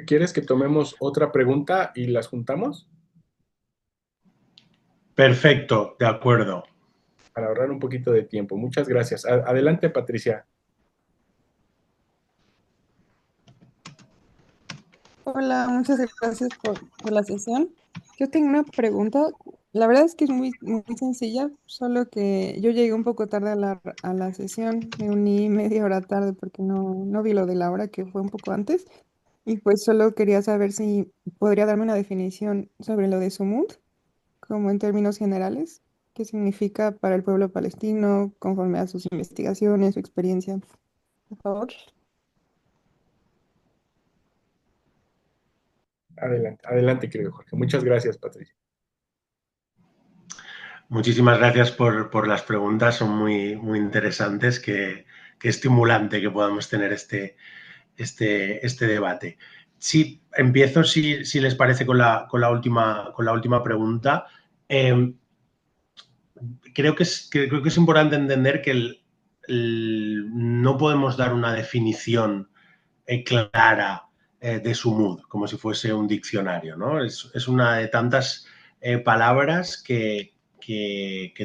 ¿Quieres que tomemos otra pregunta y las juntamos Perfecto, de acuerdo. para ahorrar un poquito de tiempo? Muchas gracias. Adelante, Patricia. Hola, muchas gracias por la sesión. Yo tengo una pregunta. La verdad es que es muy sencilla, solo que yo llegué un poco tarde a a la sesión. Me uní media hora tarde porque no vi lo de la hora, que fue un poco antes. Y pues solo quería saber si podría darme una definición sobre lo de Sumud, como en términos generales. ¿Qué significa para el pueblo palestino conforme a sus investigaciones, su experiencia? Por favor. Adelante, adelante, querido Jorge. Muchas gracias, Patricia. Muchísimas gracias por las preguntas, son muy interesantes, que estimulante que podamos tener este debate. Sí, empiezo, si les parece, con la última pregunta. Creo creo que es importante entender que no podemos dar una definición clara de su mood, como si fuese un diccionario, ¿no? Es una de tantas palabras que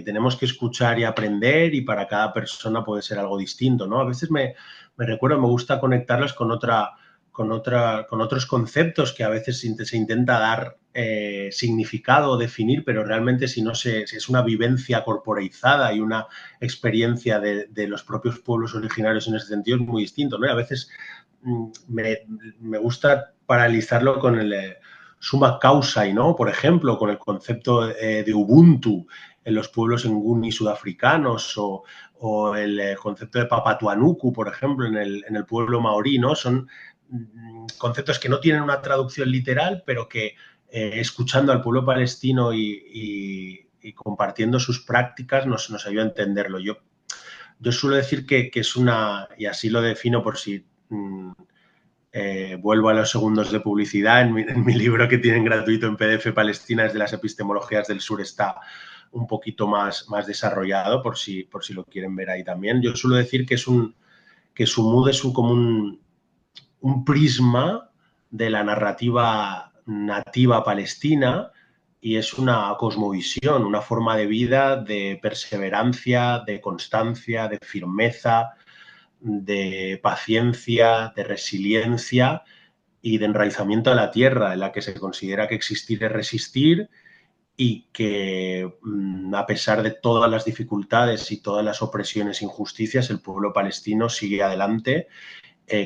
tenemos que escuchar y aprender, y para cada persona puede ser algo distinto, ¿no? A veces me recuerdo, me gusta conectarlas con otros conceptos que a veces se intenta dar significado o definir, pero realmente si es una vivencia corporeizada y una experiencia de los propios pueblos originarios en ese sentido, es muy distinto, ¿no? Y a veces me gusta paralizarlo summa causa, ¿no? Por ejemplo, con el concepto de Ubuntu en los pueblos nguni sudafricanos o el concepto de Papatuanuku, por ejemplo, en el pueblo maorí, ¿no? Son conceptos que no tienen una traducción literal, pero que escuchando al pueblo palestino y compartiendo sus prácticas nos ayuda a entenderlo. Yo suelo decir que es una, y así lo defino por si vuelvo a los segundos de publicidad, en mi libro que tienen gratuito en PDF, Palestina desde las epistemologías del sur, está un poquito más desarrollado por si lo quieren ver ahí también. Yo suelo decir que Sumud es como un prisma de la narrativa nativa palestina y es una cosmovisión, una forma de vida, de perseverancia, de constancia, de firmeza, de paciencia, de resiliencia y de enraizamiento a la tierra, en la que se considera que existir es resistir y que a pesar de todas las dificultades y todas las opresiones e injusticias, el pueblo palestino sigue adelante,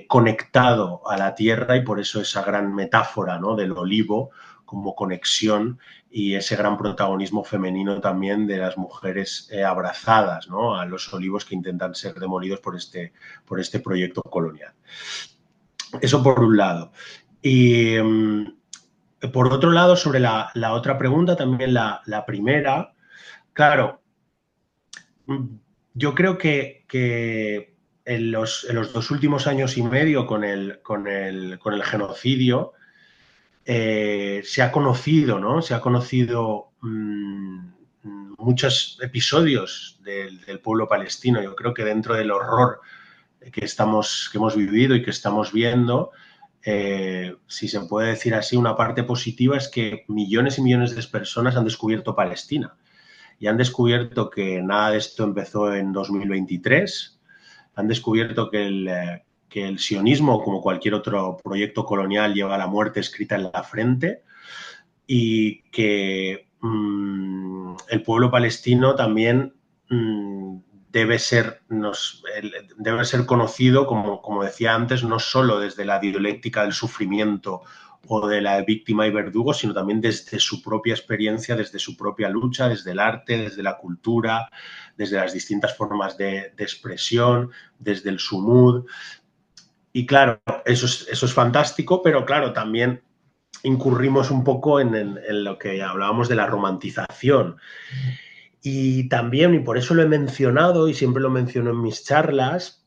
conectado a la tierra, y por eso esa gran metáfora, ¿no?, del olivo como conexión y ese gran protagonismo femenino también de las mujeres abrazadas, ¿no?, a los olivos que intentan ser demolidos por este proyecto colonial. Eso por un lado. Y por otro lado, sobre la otra pregunta, también la primera, claro, yo creo que en los 2 últimos años y medio con el genocidio se ha conocido, ¿no? Se ha conocido muchos episodios del pueblo palestino. Yo creo que dentro del horror que hemos vivido y que estamos viendo, si se puede decir así, una parte positiva es que millones y millones de personas han descubierto Palestina y han descubierto que nada de esto empezó en 2023, han descubierto que el sionismo, como cualquier otro proyecto colonial, lleva la muerte escrita en la frente y que el pueblo palestino también debe ser conocido, como decía antes, no solo desde la dialéctica del sufrimiento o de la víctima y verdugo, sino también desde su propia experiencia, desde su propia lucha, desde el arte, desde la cultura, desde las distintas formas de expresión, desde el sumud. Y claro, eso es fantástico, pero claro, también incurrimos un poco en lo que hablábamos de la romantización. Y también, y por eso lo he mencionado y siempre lo menciono en mis charlas,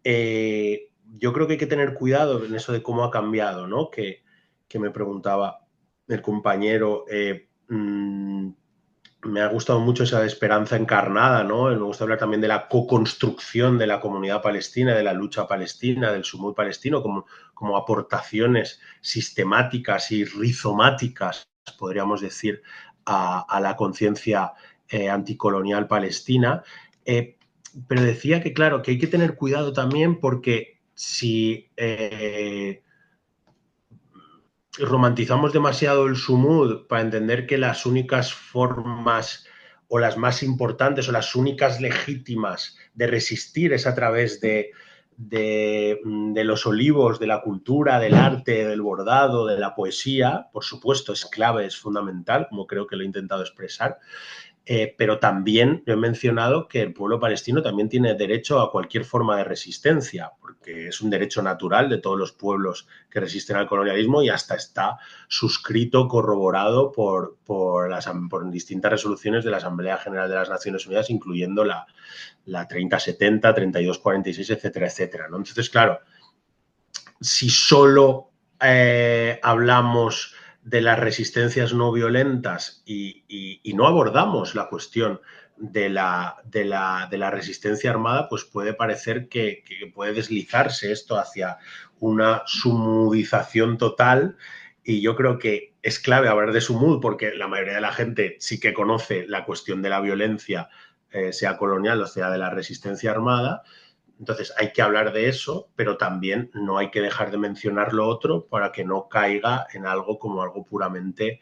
yo creo que hay que tener cuidado en eso de cómo ha cambiado, ¿no? Que me preguntaba el compañero. Me ha gustado mucho esa esperanza encarnada, ¿no? Me gusta hablar también de la co-construcción de la comunidad palestina, de la lucha palestina, del sumud palestino, como aportaciones sistemáticas y rizomáticas, podríamos decir, a la conciencia anticolonial palestina. Pero decía que, claro, que hay que tener cuidado también porque si romantizamos demasiado el sumud para entender que las únicas formas o las más importantes o las únicas legítimas de resistir es a través de los olivos, de la cultura, del arte, del bordado, de la poesía, por supuesto es clave, es fundamental, como creo que lo he intentado expresar, pero también he mencionado que el pueblo palestino también tiene derecho a cualquier forma de resistencia, porque es un derecho natural de todos los pueblos que resisten al colonialismo y hasta está suscrito, corroborado por distintas resoluciones de la Asamblea General de las Naciones Unidas, incluyendo la 3070, 3246, etcétera, etcétera, ¿no? Entonces, claro, si solo hablamos de las resistencias no violentas y no abordamos la cuestión de la resistencia armada, pues puede parecer que puede deslizarse esto hacia una sumudización total, y yo creo que es clave hablar de sumud porque la mayoría de la gente sí que conoce la cuestión de la violencia, sea colonial o sea de la resistencia armada. Entonces hay que hablar de eso, pero también no hay que dejar de mencionar lo otro para que no caiga en algo como algo puramente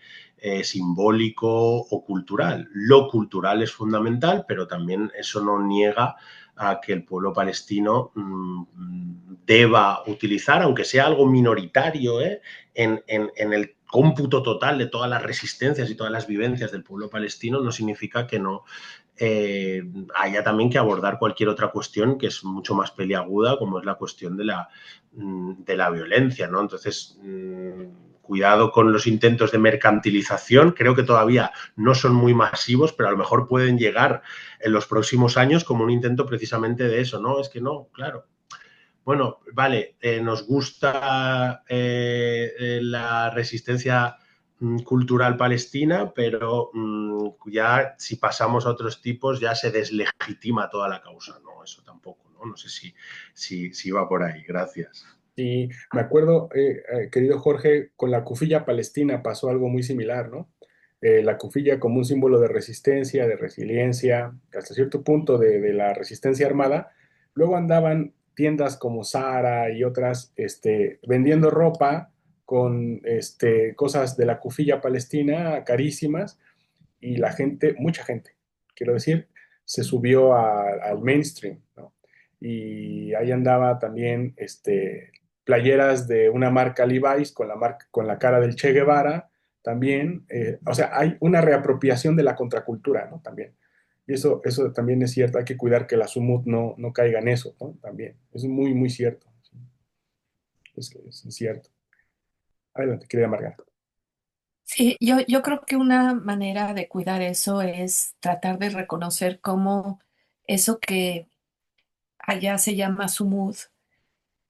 simbólico o cultural. Lo cultural es fundamental, pero también eso no niega a que el pueblo palestino deba utilizar, aunque sea algo minoritario, en cómputo total de todas las resistencias y todas las vivencias del pueblo palestino no significa que no haya también que abordar cualquier otra cuestión que es mucho más peliaguda, como es la cuestión de la violencia, ¿no? Entonces, cuidado con los intentos de mercantilización. Creo que todavía no son muy masivos, pero a lo mejor pueden llegar en los próximos años como un intento precisamente de eso, ¿no? Es que no, claro. Bueno, vale, nos gusta la resistencia cultural palestina, pero ya si pasamos a otros tipos ya se deslegitima toda la causa, ¿no? Eso tampoco, ¿no? No sé si va por ahí. Gracias. Sí, me acuerdo, querido Jorge, con la kufilla palestina pasó algo muy similar, ¿no? La kufilla como un símbolo de resistencia, de resiliencia, hasta cierto punto de la resistencia armada. Luego andaban tiendas como Zara y otras vendiendo ropa con cosas de la kufilla palestina carísimas y la gente, mucha gente, quiero decir, se subió al mainstream, ¿no? Y ahí andaba también playeras de una marca Levi's con la cara del Che Guevara, también, o sea, hay una reapropiación de la contracultura, ¿no? También. Y eso también es cierto, hay que cuidar que la Sumut no caiga en eso, ¿no? También, es muy, muy cierto. ¿Sí? Es cierto. Adelante, querida Margarita. Sí, yo creo que una manera de cuidar eso es tratar de reconocer cómo eso que allá se llama sumud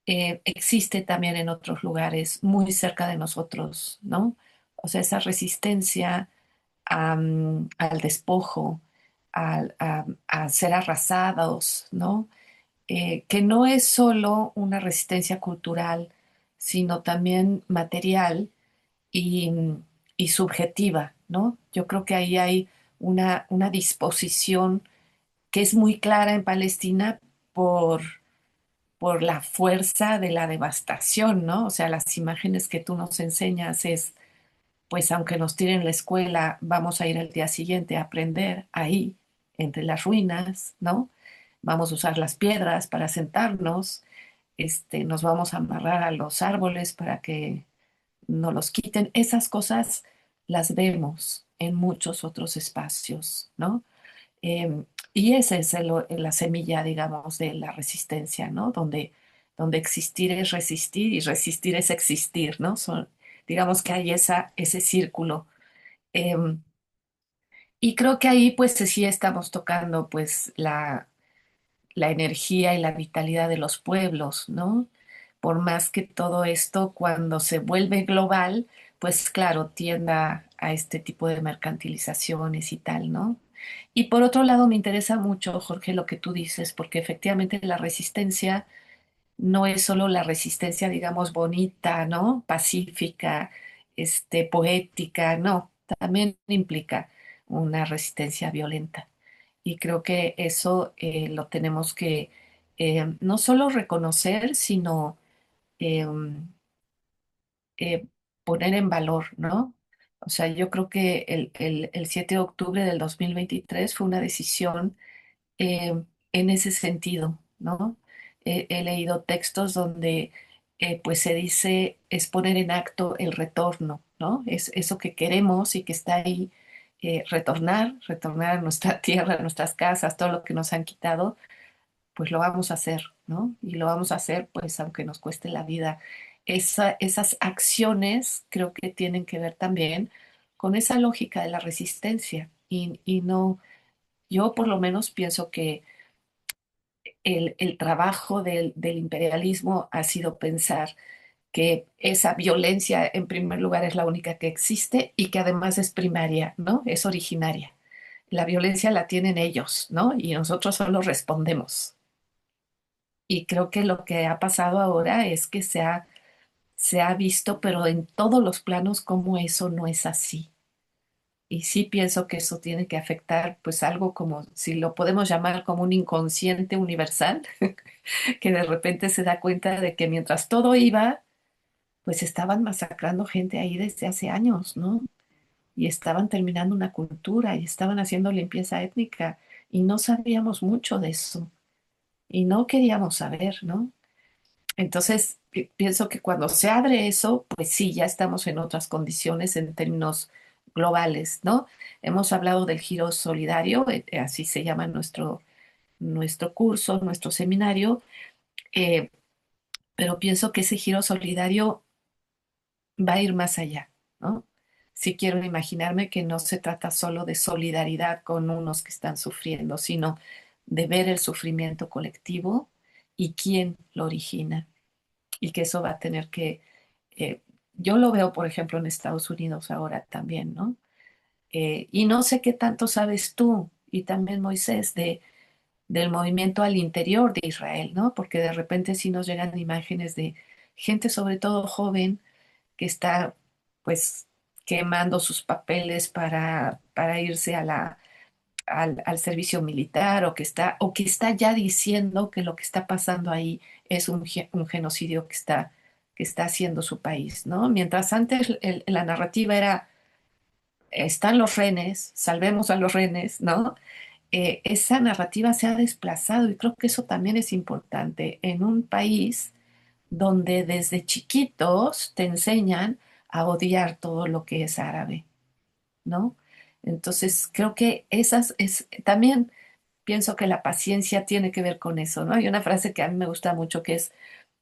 existe también en otros lugares muy cerca de nosotros, ¿no? O sea, esa resistencia al despojo, a ser arrasados, ¿no? Que no es solo una resistencia cultural, sino también material y, y subjetiva, ¿no? Yo creo que ahí hay una disposición que es muy clara en Palestina por, por la fuerza de la devastación, ¿no? O sea, las imágenes que tú nos enseñas es, pues aunque nos tiren la escuela, vamos a ir el día siguiente a aprender ahí, entre las ruinas, ¿no? Vamos a usar las piedras para sentarnos, nos vamos a amarrar a los árboles para que no los quiten. Esas cosas las vemos en muchos otros espacios, ¿no? Eh, y esa es la semilla, digamos, de la resistencia, ¿no? Donde existir es resistir y resistir es existir, ¿no? Digamos que hay ese círculo. Eh, y creo que ahí, pues, sí estamos tocando, pues, la energía y la vitalidad de los pueblos, ¿no? Por más que todo esto, cuando se vuelve global, pues claro, tienda a este tipo de mercantilizaciones y tal, ¿no? Y por otro lado, me interesa mucho, Jorge, lo que tú dices, porque efectivamente la resistencia no es solo la resistencia, digamos, bonita, ¿no? Pacífica, poética, no, también implica una resistencia violenta. Y creo que eso lo tenemos que no solo reconocer, sino eh, eh, poner en valor, ¿no? O sea, yo creo que el 7 de octubre del 2023 fue una decisión en ese sentido, ¿no? He leído textos donde pues se dice es poner en acto el retorno, ¿no? Es eso que queremos y que está ahí, retornar a nuestra tierra, a nuestras casas, todo lo que nos han quitado, pues lo vamos a hacer, ¿no? Y lo vamos a hacer, pues aunque nos cueste la vida. Esas acciones creo que tienen que ver también con esa lógica de la resistencia y no, yo por lo menos pienso que el trabajo del imperialismo ha sido pensar que esa violencia en primer lugar es la única que existe y que además es primaria, ¿no? Es originaria. La violencia la tienen ellos, ¿no? Y nosotros solo respondemos. Y creo que lo que ha pasado ahora es que se ha visto, pero en todos los planos, como eso no es así. Y sí pienso que eso tiene que afectar, pues algo como, si lo podemos llamar como un inconsciente universal, que de repente se da cuenta de que mientras todo iba, pues estaban masacrando gente ahí desde hace años, ¿no? Y estaban terminando una cultura y estaban haciendo limpieza étnica y no sabíamos mucho de eso y no queríamos saber, ¿no? Entonces, pienso que cuando se abre eso, pues sí, ya estamos en otras condiciones en términos globales, ¿no? Hemos hablado del giro solidario, así se llama nuestro curso, nuestro seminario, eh, pero pienso que ese giro solidario va a ir más allá, ¿no? Sí quiero imaginarme que no se trata solo de solidaridad con unos que están sufriendo, sino de ver el sufrimiento colectivo y quién lo origina. Y que eso va a tener que, eh, yo lo veo, por ejemplo, en Estados Unidos ahora también, ¿no? Y no sé qué tanto sabes tú y también Moisés del movimiento al interior de Israel, ¿no? Porque de repente sí nos llegan imágenes de gente, sobre todo joven, que está pues quemando sus papeles para irse al servicio militar o que está ya diciendo que lo que está pasando ahí es un genocidio que está haciendo su país, ¿no? Mientras antes la narrativa era, están los rehenes, salvemos a los rehenes, ¿no? Esa narrativa se ha desplazado y creo que eso también es importante en un país donde desde chiquitos te enseñan a odiar todo lo que es árabe, ¿no? Entonces, creo que también pienso que la paciencia tiene que ver con eso, ¿no? Hay una frase que a mí me gusta mucho que es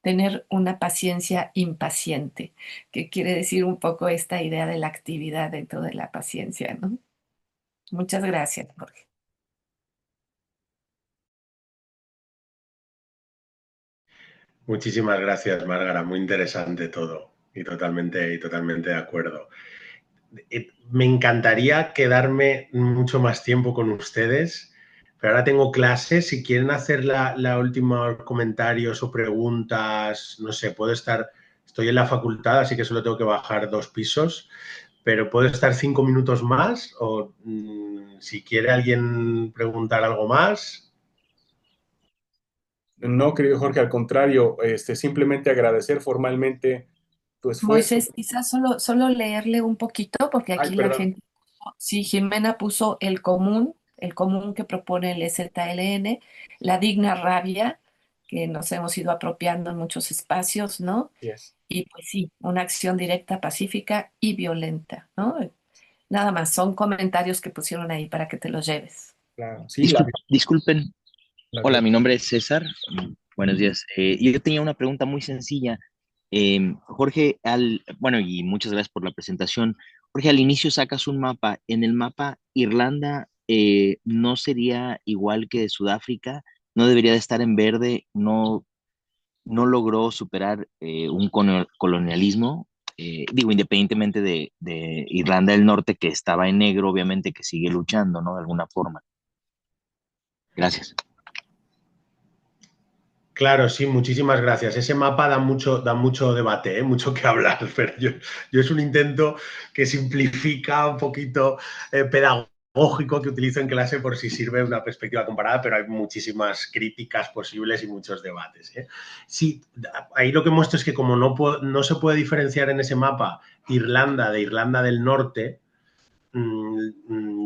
tener una paciencia impaciente, que quiere decir un poco esta idea de la actividad dentro de la paciencia, ¿no? Muchas gracias, Jorge. Muchísimas gracias, Márgara. Muy interesante todo y totalmente de acuerdo. Me encantaría quedarme mucho más tiempo con ustedes, pero ahora tengo clases. Si quieren hacer la última comentarios o preguntas, no sé, estoy en la facultad, así que solo tengo que bajar 2 pisos, pero puedo estar 5 minutos más o si quiere alguien preguntar algo más. No, querido Jorge, al contrario, simplemente agradecer formalmente tu esfuerzo. Moisés, quizás solo leerle un poquito, porque Ay, aquí la perdón. gente, sí, Jimena puso el común que propone el EZLN, la digna rabia, que nos hemos ido apropiando en muchos espacios, ¿no? Yes, Y pues sí, una acción directa, pacífica y violenta, ¿no? Nada más, son comentarios que pusieron ahí para que te los lleves. claro. Sí, la, Disculpen, la hola, mi nombre es César. Buenos días. Yo tenía una pregunta muy sencilla. Jorge, bueno, y muchas gracias por la presentación. Jorge, al inicio sacas un mapa. En el mapa, Irlanda no sería igual que Sudáfrica, no debería de estar en verde, no logró superar un colonialismo. Digo, independientemente de Irlanda del Norte, que estaba en negro, obviamente que sigue luchando, ¿no? De alguna forma. Gracias. Claro, sí, muchísimas gracias. Ese mapa da mucho debate, mucho que hablar, pero yo es un intento que simplifica un poquito pedagógico que utilizo en clase por si sirve una perspectiva comparada, pero hay muchísimas críticas posibles y muchos debates. Sí, ahí lo que muestro es que como no se puede diferenciar en ese mapa Irlanda de Irlanda del Norte,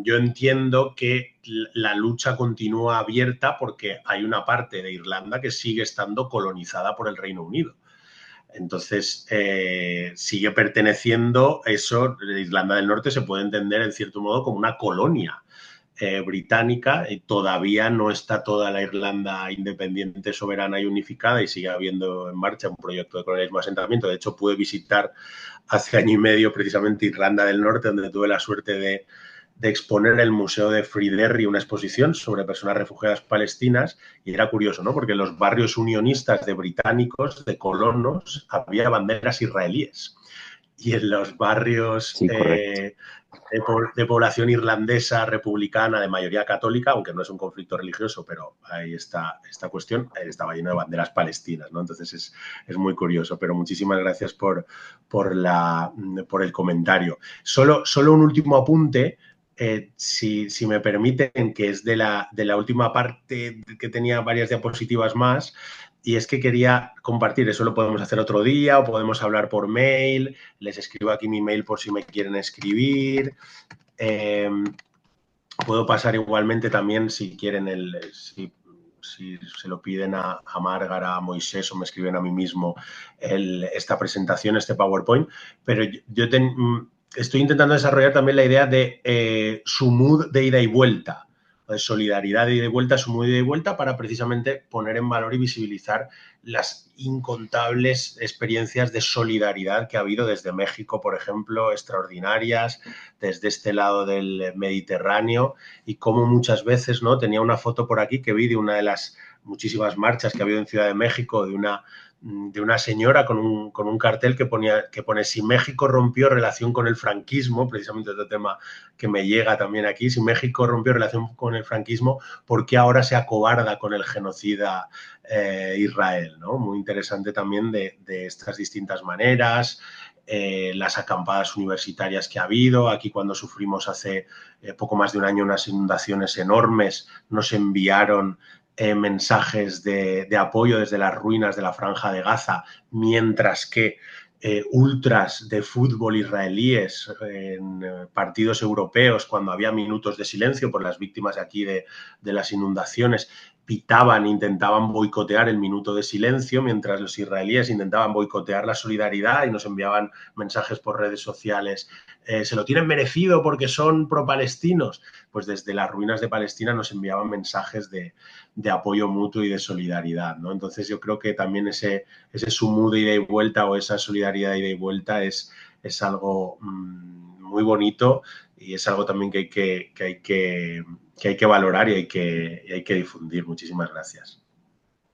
yo entiendo que la lucha continúa abierta porque hay una parte de Irlanda que sigue estando colonizada por el Reino Unido. Entonces, sigue perteneciendo eso. Irlanda del Norte se puede entender en cierto modo como una colonia británica y todavía no está toda la Irlanda independiente, soberana y unificada y sigue habiendo en marcha un proyecto de colonialismo y asentamiento. De hecho, pude visitar hace año y medio precisamente Irlanda del Norte, donde tuve la suerte de exponer en el Museo de Friderry una exposición sobre personas refugiadas palestinas y era curioso, ¿no? Porque en los barrios unionistas de británicos, de colonos, había banderas israelíes y en los barrios Sí, correcto. de población irlandesa republicana de mayoría católica, aunque no es un conflicto religioso, pero ahí está esta cuestión, estaba lleno de banderas palestinas, ¿no? Entonces es muy curioso, pero muchísimas gracias por el comentario. Solo un último apunte, si me permiten, que es de la última parte que tenía varias diapositivas más, y es que quería compartir, eso lo podemos hacer otro día o podemos hablar por mail, les escribo aquí mi mail por si me quieren escribir. Puedo pasar igualmente también si quieren si se lo piden a Márgara, a Moisés o me escriben a mí mismo esta presentación, este PowerPoint, pero estoy intentando desarrollar también la idea de su mood de ida y vuelta, de solidaridad de ida y vuelta, su mood de ida y vuelta, para precisamente poner en valor y visibilizar las incontables experiencias de solidaridad que ha habido desde México, por ejemplo, extraordinarias, desde este lado del Mediterráneo, y cómo muchas veces, ¿no? Tenía una foto por aquí que vi de una de las muchísimas marchas que ha habido en Ciudad de México, de una señora con un cartel que pone si México rompió relación con el franquismo, precisamente otro tema que me llega también aquí, si México rompió relación con el franquismo, ¿por qué ahora se acobarda con el genocida Israel? ¿No? Muy interesante también de estas distintas maneras, las acampadas universitarias que ha habido. Aquí, cuando sufrimos hace poco más de un año unas inundaciones enormes, nos enviaron mensajes de apoyo desde las ruinas de la Franja de Gaza, mientras que ultras de fútbol israelíes en partidos europeos, cuando había minutos de silencio por las víctimas de aquí de las inundaciones, pitaban, intentaban boicotear el minuto de silencio, mientras los israelíes intentaban boicotear la solidaridad y nos enviaban mensajes por redes sociales. Se lo tienen merecido porque son pro-palestinos. Pues desde las ruinas de Palestina nos enviaban mensajes de apoyo mutuo y de solidaridad, ¿no? Entonces yo creo que también ese sumud de ida y vuelta, o esa solidaridad de ida y vuelta, es algo muy bonito, y es algo también que hay que valorar y hay que difundir. Muchísimas gracias.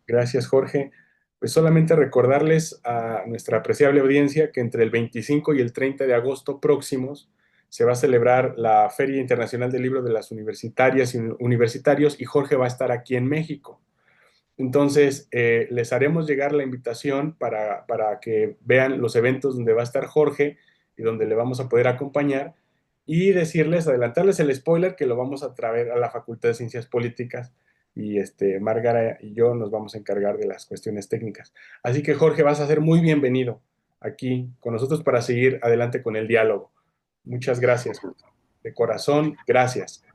Gracias, Jorge. Pues solamente recordarles a nuestra apreciable audiencia que entre el 25 y el 30 de agosto próximos se va a celebrar la Feria Internacional del Libro de las Universitarias y Universitarios, y Jorge va a estar aquí en México. Entonces, les haremos llegar la invitación para que vean los eventos donde va a estar Jorge y donde le vamos a poder acompañar, y adelantarles el spoiler, que lo vamos a traer a la Facultad de Ciencias Políticas, y Márgara y yo nos vamos a encargar de las cuestiones técnicas. Así que, Jorge, vas a ser muy bienvenido aquí con nosotros para seguir adelante con el diálogo. Muchas gracias. De corazón, gracias.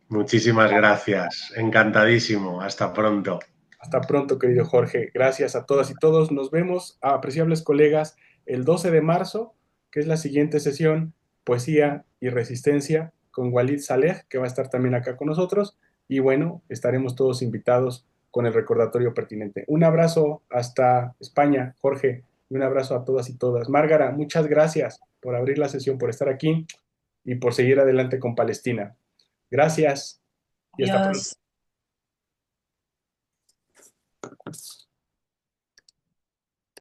Muchísimas gracias. Encantadísimo. Hasta pronto. Hasta pronto, querido Jorge. Gracias a todas y todos. Nos vemos, apreciables colegas, el 12 de marzo, que es la siguiente sesión, Poesía y Resistencia, con Walid Saleh, que va a estar también acá con nosotros. Y bueno, estaremos todos invitados con el recordatorio pertinente. Un abrazo hasta España, Jorge, y un abrazo a todas y todas. Márgara, muchas gracias por abrir la sesión, por estar aquí y por seguir adelante con Palestina. Gracias y hasta pronto.